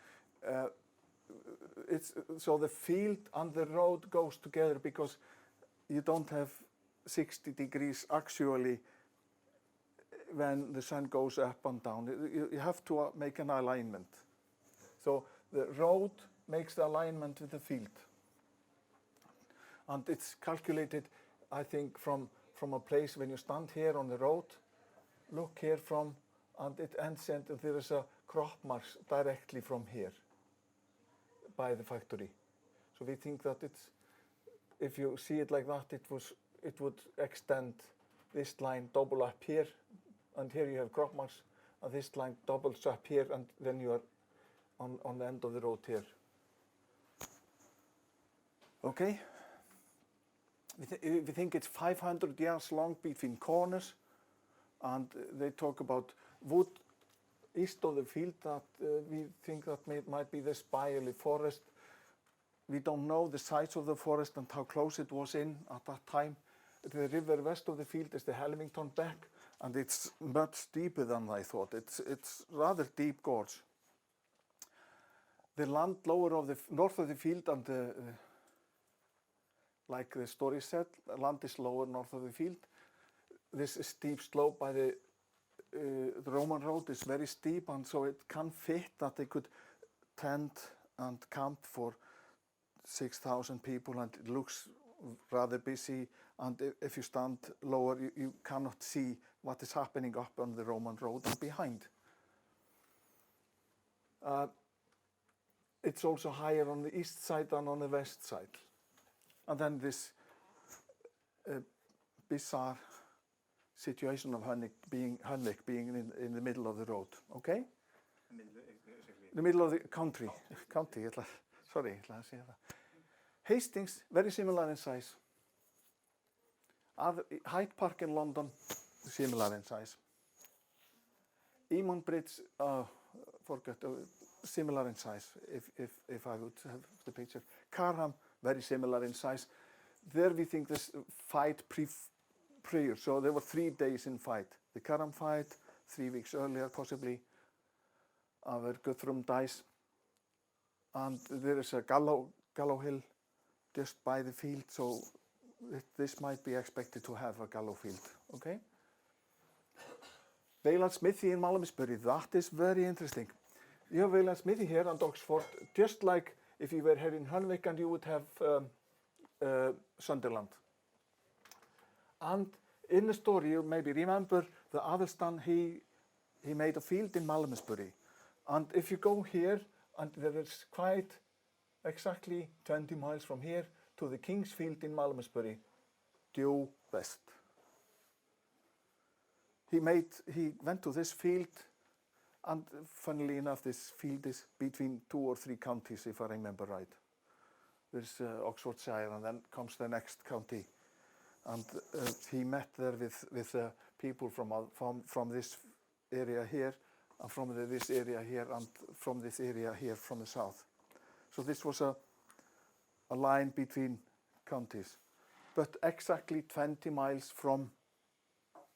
Speaker 3: So the field and the road goes together because you don't have 60 degrees actually when the sun goes up and down. You have to make an alignment. So the road makes the alignment with the field. And it's calculated, I think, from a place when you stand here on the road, look here from, and it ends and there is a crop marks directly from here by the factory. So we think that if you see it like that, it would extend this line double up here, and here you have crop marks, and this line doubles up here, and then you are on the end of the road here. Okay? We think it's 500 yards long between corners, and they talk about wood east of the field that we think that might be the Spirely forest. We don't know the size of the forest and how close it was in at that time. The river west of the field is the Helmington Beck, and it's much deeper than I thought. It's rather deep gorge. The land lower of the north of the field and like the story said, the land is lower north of the field. This steep slope by the Roman road is very steep, and so it can fit that they could tent and camp for 6,000 people, and it looks rather busy. And if you stand lower, you cannot see what is happening up on the Roman road and behind. It's also higher on the east side than on the west side. And then this bizarre situation of Hunwick being in the middle of the road, okay? The middle of the country. Sorry, let's see that. Hastings, very similar in size. Hyde Park in London, similar in size. Eamon Bridge, similar in size, if I would have the picture. Carham, very similar in size. There we think this fight prior, so there were 3 days in fight. The Carham fight, 3 weeks earlier possibly, where Guthrum dies. And there is a Gallow Hill just by the field, so this might be expected to have a Gallow field, okay? Wayland Smithy in Malmesbury, that is very interesting. You have Wayland Smithy here and Oxford, just like if you were here in Hunwick and you would have Sunderland. And in the story, you maybe remember the Athelstan, he made a field in Malmesbury. And if you go here, and there is quite exactly 20 miles from here to the King's Field in Malmesbury, due west. He went to this field, and funnily enough, this field is between 2 or 3 counties, if I remember right. There's Oxfordshire, and then comes the next county. And he met there with people from this area here, and from this area here, and from this area here from the south. So this was a line between counties, but exactly 20 miles from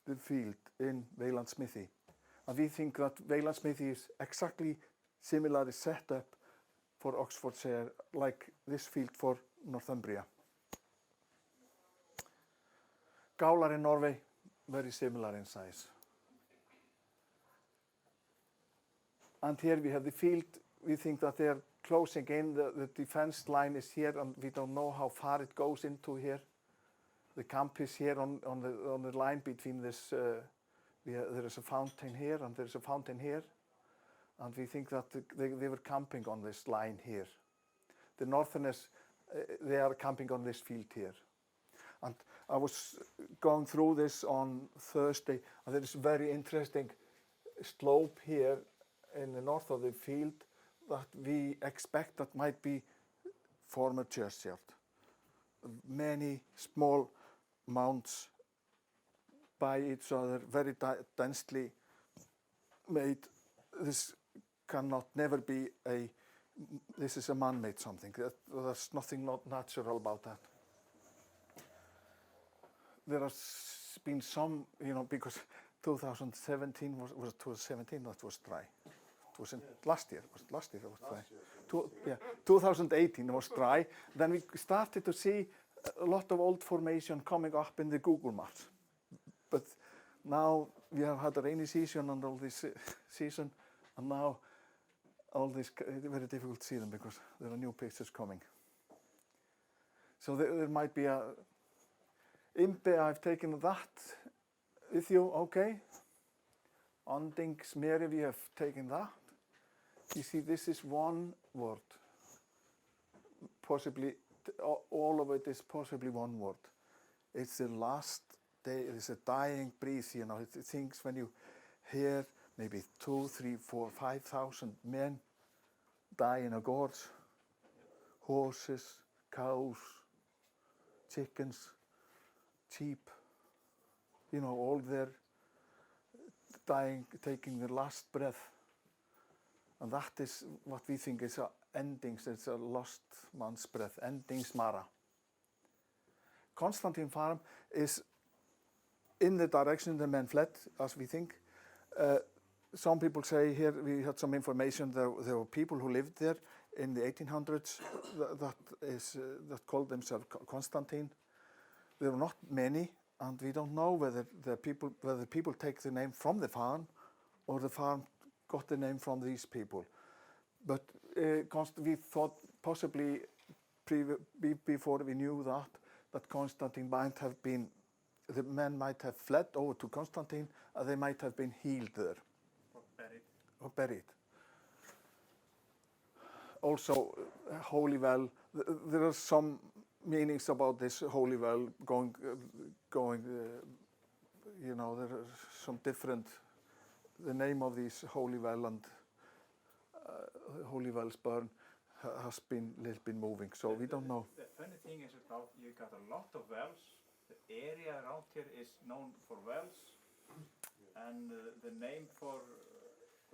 Speaker 3: the field in Wayland Smithy. And we think that Wayland Smithy is exactly similarly set up for Oxfordshire, like this field for Northumbria. Gaular in Norway, very similar in size. And here we have the field. We think that they are closing in. The defense line is here, and we don't know how far it goes into here. The camp is here on the line between this. There is a fountain here, and there is a fountain here. And we think that they were camping on this line here. The Northerners, they are camping on this field here. And I was going through this on Thursday, and there is a very interesting slope here in the north of the field that we expect that might be former churchyard. Many small mounds by each other, very densely made. This cannot never be this is a man-made something. There's nothing not natural about that. There has been some, because 2017 was 2017 that was dry. It was last year. Was last year it was dry. 2018 was dry. Then we started to see a lot of old formation coming up in the Google Maps. But now we have had a rainy season and all this season, and now all this it's very difficult to see them because there are new pictures coming. So there might be a Impe. I've taken that with you, okay. Andingsmeri, we have taken that. You see, this is one word. Possibly, all of it is possibly one word. It's the last day, it's a dying breath, It things when you hear maybe 2, 3, 4, 5,000 men die in a gorge. Horses, cows, chickens, sheep, all their dying, taking their last breath. And that is what we think is endings, it's a lost man's breath, endingsmara. Constantine Farm is in the direction the men fled, as we think. Some people say here, we had some information, there were people who lived there in the 1800s that called themselves Constantine. There were not many, and we don't know whether the people take the name from the farm or the farm got the name from these people. But we thought possibly before we knew that Constantine might have been, the men might have fled over to Constantine, and they might have been healed there. Or buried. Also, holy well, there are some meanings about this holy well going, there are some different, the name of this holy well and holy wells burn has been a little bit moving, so we don't know.
Speaker 2: The funny thing is about you got a lot of wells. The area around here is known for wells, and the name for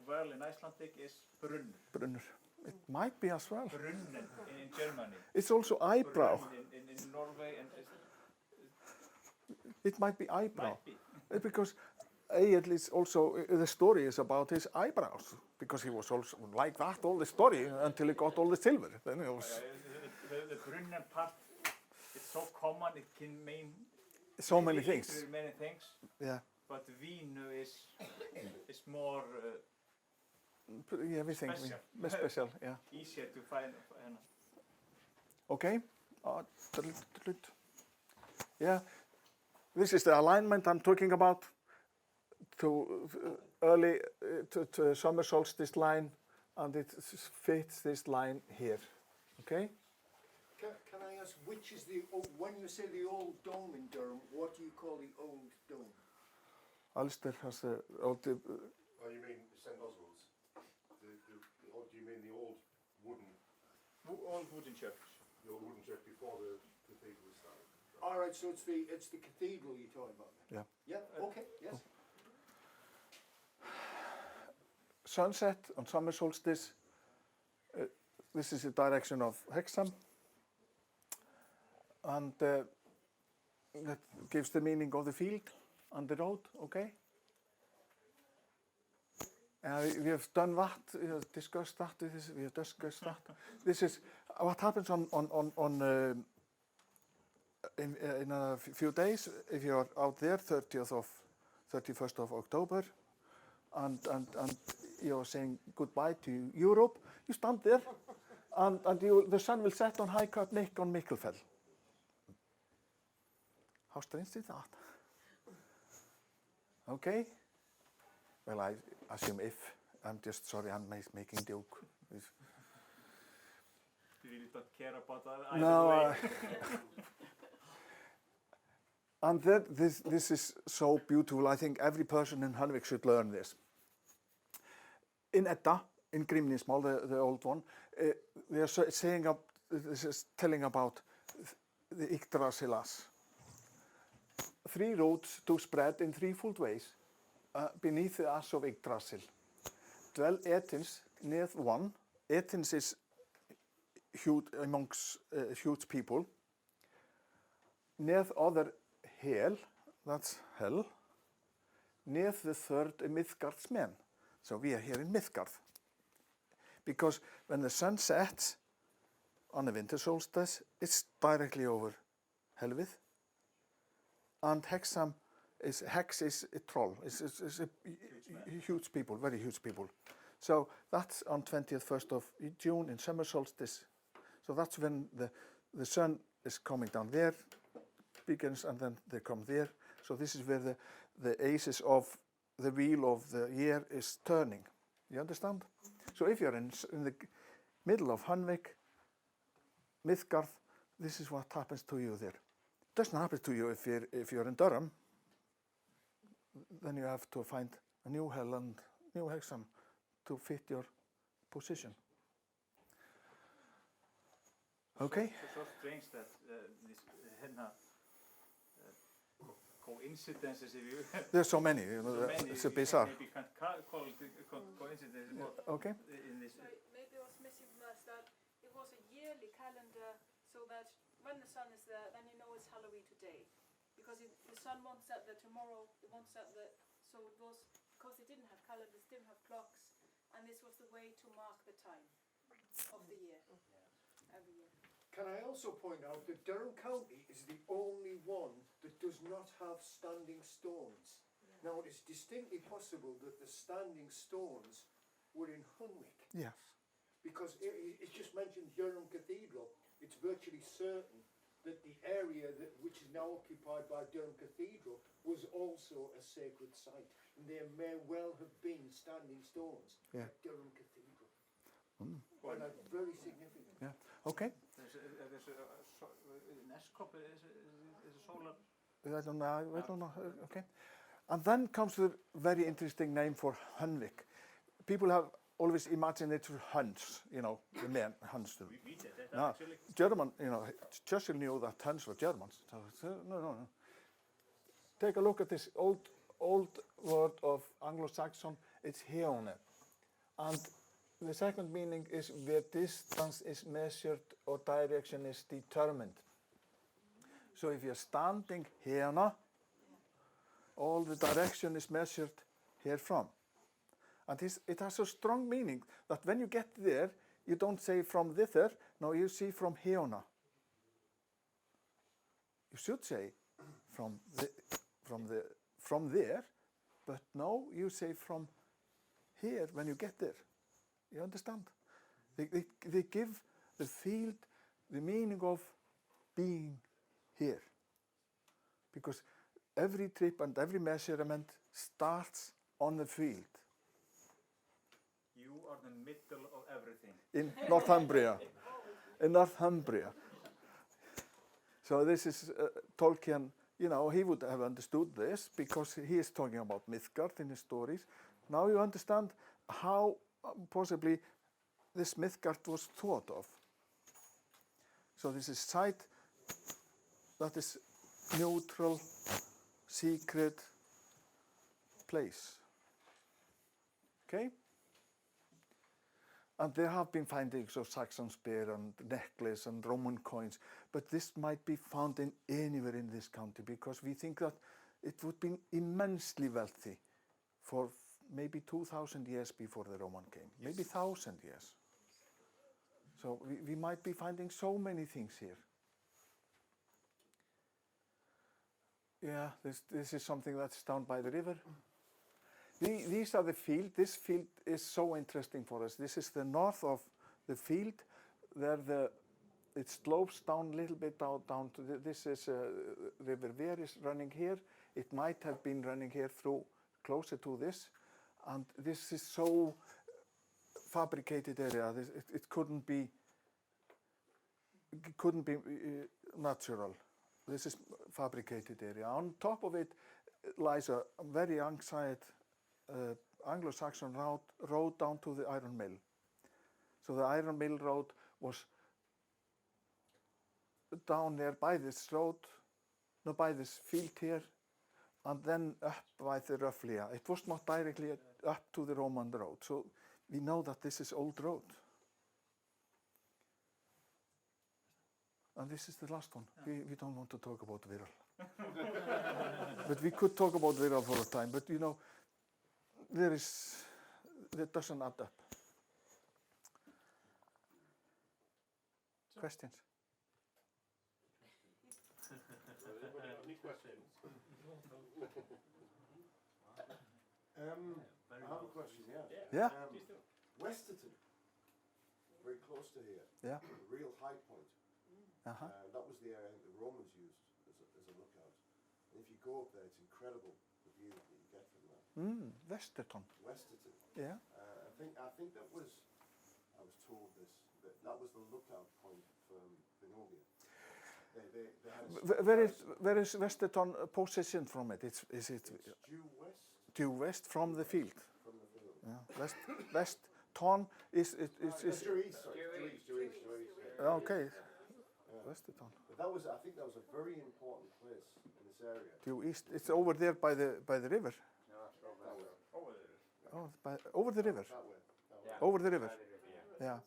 Speaker 2: well in Icelandic is Brunnur.
Speaker 3: Brunnur. It might be as well.
Speaker 2: Brunnen in Germany.
Speaker 3: It's also eyebrow.
Speaker 2: In Norway and
Speaker 3: it might be eyebrow.
Speaker 2: might be.
Speaker 3: Because Egill is also, the story is about his eyebrows, because he was also like that all the story until he got all the silver. Then it was
Speaker 2: The Brunnen part, it's so common, it can mean
Speaker 3: so many things.
Speaker 2: Many things.
Speaker 3: Yeah.
Speaker 2: But Vinu is more
Speaker 3: Everything
Speaker 2: special.
Speaker 3: special, yeah.
Speaker 2: Easier to find.
Speaker 3: Okay. Yeah. This is the alignment I'm talking about. To early to summer solstice line, and it fits this line here. Okay.
Speaker 6: Can I ask, which is when you say the old dome in Durham, what do you call the old dome?
Speaker 3: Ulster has the old.
Speaker 1: Oh, you mean St. Oswald's? Or do you mean the old wooden?
Speaker 2: Old wooden church.
Speaker 1: The old wooden church before the cathedral was started.
Speaker 6: All right, so it's the cathedral you're talking about.
Speaker 3: Yeah.
Speaker 6: Yeah. Okay. Yes.
Speaker 3: Sunset on summer solstice. This is the direction of Hexham, and that gives the meaning of the field and the road. Okay. We have done that, we have discussed that, we have discussed that. This is what happens in a few days. If you are out there, 31st of October, and you're saying goodbye to Europe, you stand there, and the sun will set on High Cap Nick on Mikkelfell. How strange is that? Okay. Well, I assume if. I'm just sorry, I'm making a joke.
Speaker 2: You really don't care about that
Speaker 3: No. And this is so beautiful. I think every person in Hanvik should learn this. In Edda, in Grimnismal, the old one, they are saying this is telling about the Yggdrasilas. 3 roads to spread in 3-fold ways beneath the ash of Yggdrasil. Dwell Athens near one. Athens is huge amongst huge people. Near other Hel, that's hell. Near the third Midgard's men. So we are here in Midgard. Because when the sun sets on the winter solstice, it's directly over Helvith. And Hex is a troll. It's a huge people, very huge people. So that's on 21st of June in summer solstice. So that's when the sun is coming down there, begins, and then they come there. So this is where the axis of the wheel of the year is turning. You understand? So if you're in the middle of Hanvik, Midgard, this is what happens to you there. It doesn't happen to you if you're in Durham. Then you have to find a new hell and new Hexham to fit your position. Okay?
Speaker 2: It's so strange that this coincidences, if you
Speaker 3: There's so many, you know,
Speaker 2: so many,
Speaker 3: it's a bizarre.
Speaker 2: Maybe you can't call it coincidences.
Speaker 3: Okay.
Speaker 2: In this,
Speaker 7: So maybe what's missing from us that it was a yearly calendar, so that when the sun is there, then you know it's Halloween today. Because the sun won't set there tomorrow, it won't set there. So it was, because they didn't have calendars, didn't have clocks, and this was the way to mark the time of the year, every year.
Speaker 6: Can I also point out that Durham County is the only one that does not have standing stones. Now it is distinctly possible that the standing stones were in Hunwick,
Speaker 3: Yes.
Speaker 6: because it's just mentioned Durham Cathedral. It's virtually certain that the area which is now occupied by Durham Cathedral was also a sacred site, and there may well have been standing stones at Durham Cathedral. And that's very significant.
Speaker 3: Yeah. Okay.
Speaker 2: there's Neskop is a solar.
Speaker 3: I don't know. Okay. And then comes the very interesting name for Hunwick. People have always imagined it for Huns, you know, the men, Huns.
Speaker 2: We did that
Speaker 3: No,
Speaker 2: actually.
Speaker 3: German, you know, Churchill knew that Huns were Germans. So, no. Take a look at this old word of Anglo-Saxon. It's heone. And the second meaning is where distance is measured or direction is determined. So if you're standing here, all the direction is measured here from. And it has a strong meaning that when you get there, you don't say from thither, no, you see from here. You should say from there, but no, you say from here when you get there. You understand? They give the field the meaning of being here. Because every trip and every measurement starts on the field.
Speaker 2: You are the middle of everything.
Speaker 3: In Northumbria. In Northumbria. So this is Tolkien, you know, he would have understood this because he is talking about Midgard in his stories. Now you understand how possibly this Midgard was thought of. So this is site that is neutral, secret place. Okay? And there have been findings of Saxon spear and necklace and Roman coins, but this might be found in anywhere in this county because we think that it would be immensely wealthy for maybe 2,000 years before the Roman came, maybe 1,000 years. So we might be finding so many things here. Yeah, this is something that's down by the river. These are the field. This field is so interesting for us. This is the north of the field. It slopes down a little bit down to this is River Ver is running here. It might have been running here through closer to this, and this is so fabricated area. It couldn't be natural. This is fabricated area. On top of it lies a very ancient Anglo-Saxon road down to the iron mill. So the iron mill road was down there by this road, no, by this field here, and then up by the Röflia. It was not directly up to the Roman road, so we know that this is old road. And this is the last one. We don't want to talk about Viral. But we could talk about Viral for a time, but you know, that doesn't add up. Questions?
Speaker 1: Any questions? I have a question, yeah.
Speaker 3: Yeah.
Speaker 1: Westerton, very close to here,
Speaker 3: Yeah.
Speaker 1: a real high point.
Speaker 3: Uh-huh.
Speaker 1: That was the area I think the Romans used as a lookout. And if you go up there, it's incredible the view that you get from there.
Speaker 3: Westerton.
Speaker 1: Westerton.
Speaker 3: Yeah.
Speaker 1: I think that was, I was told this, that was the lookout point from Vinogia. They had
Speaker 3: Where is Westerton positioned from it? Is it
Speaker 1: it's due west
Speaker 3: due west from the field?
Speaker 1: from the field.
Speaker 3: Yeah. Weston is
Speaker 1: Due east, sorry. Due east.
Speaker 3: okay. Westerton.
Speaker 1: But I think that was a very important place in this area.
Speaker 3: Due east. It's over there by the river.
Speaker 1: That way.
Speaker 3: Oh, over the river.
Speaker 1: That way.
Speaker 3: Over the river. Yeah.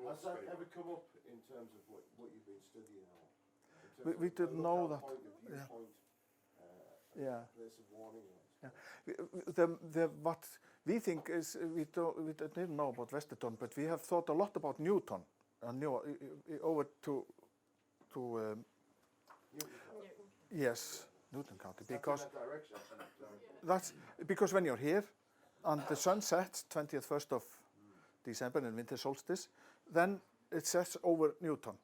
Speaker 1: Has that ever come up in terms of what you've been studying now? In terms
Speaker 3: We
Speaker 1: of
Speaker 3: didn't
Speaker 1: the
Speaker 3: know
Speaker 1: lookout
Speaker 3: that.
Speaker 1: point, the viewpoint,
Speaker 3: Yeah.
Speaker 1: place of warning lights.
Speaker 3: What we think is we didn't know about Westerton, but we have thought a lot about Newton and over to yes, Newton County, because
Speaker 1: That's in that direction.
Speaker 3: that's because when you're here and the sun sets 21st of December in winter solstice, then it sets over Newton.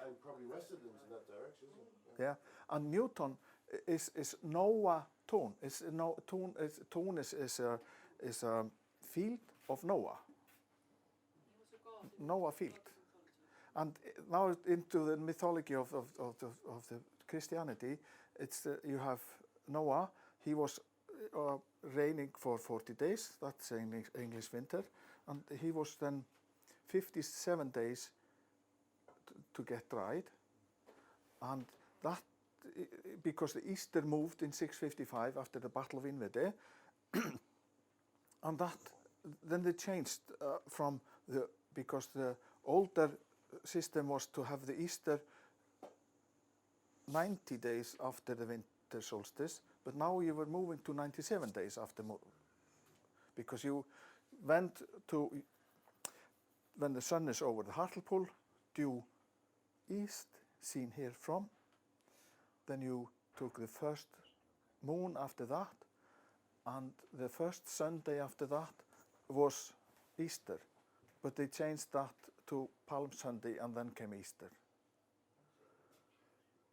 Speaker 1: And probably Westerton's in that direction, isn't it?
Speaker 3: Yeah, and Newton is Noah Tun. Tun is a field of Noah. Noah field. And now into the mythology of the Christianity, it's you have Noah. He was reigning for 40 days. That's English winter, and he was then 57 days to get dried, and that because the Easter moved in 655 after the Battle of Inverday, and then they changed because the older system was to have the Easter 90 days after the winter solstice, but now you were moving to 97 days after, because you went to, when the sun is over the Hartlepool, due east, seen here from, then you took the first moon after that, and the first Sunday after that was Easter, but they changed that to Palm Sunday and then came Easter.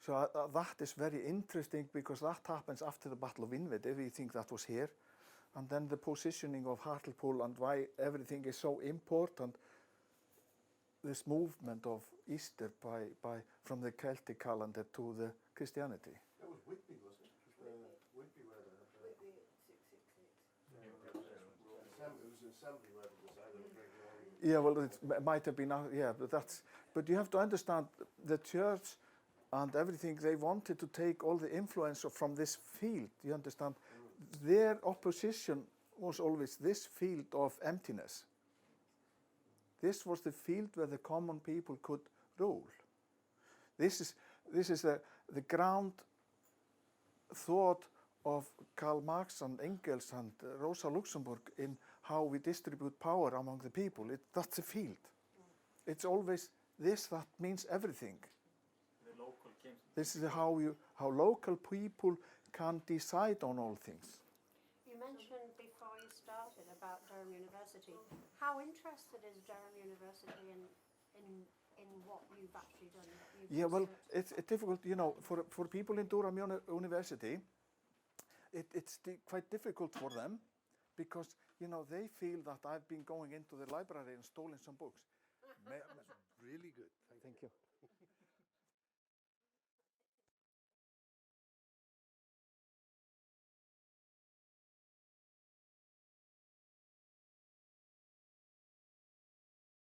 Speaker 3: So that is very interesting because that happens after the Battle of Inverday. We think that was here, and then the positioning of Hartlepool and why everything is so important. This movement of Easter from the Celtic calendar to the Christianity.
Speaker 1: That was Whitby, wasn't it? Whitby where they had
Speaker 7: Whitby 666.
Speaker 1: it was an assembly where they decided to bring the warning.
Speaker 3: Yeah, well, it might have been, yeah, but you have to understand the church and everything, they wanted to take all the influence from this field, you understand? Their opposition was always this field of emptiness. This was the field where the common people could rule. This is the ground thought of Karl Marx and Engels and Rosa Luxemburg in how we distribute power among the people. That's a field. It's always this that means everything.
Speaker 2: The local games.
Speaker 3: This is how local people can decide on all things.
Speaker 8: You mentioned before you started about Durham University. How interested is Durham University in what you've actually done? What you've
Speaker 3: Yeah, well,
Speaker 8: researched?
Speaker 3: it's difficult, you know, for people in Durham University, it's quite difficult for them because, you know, they feel that I've been going into the library and stolen some books. Really good.
Speaker 4: Thank you.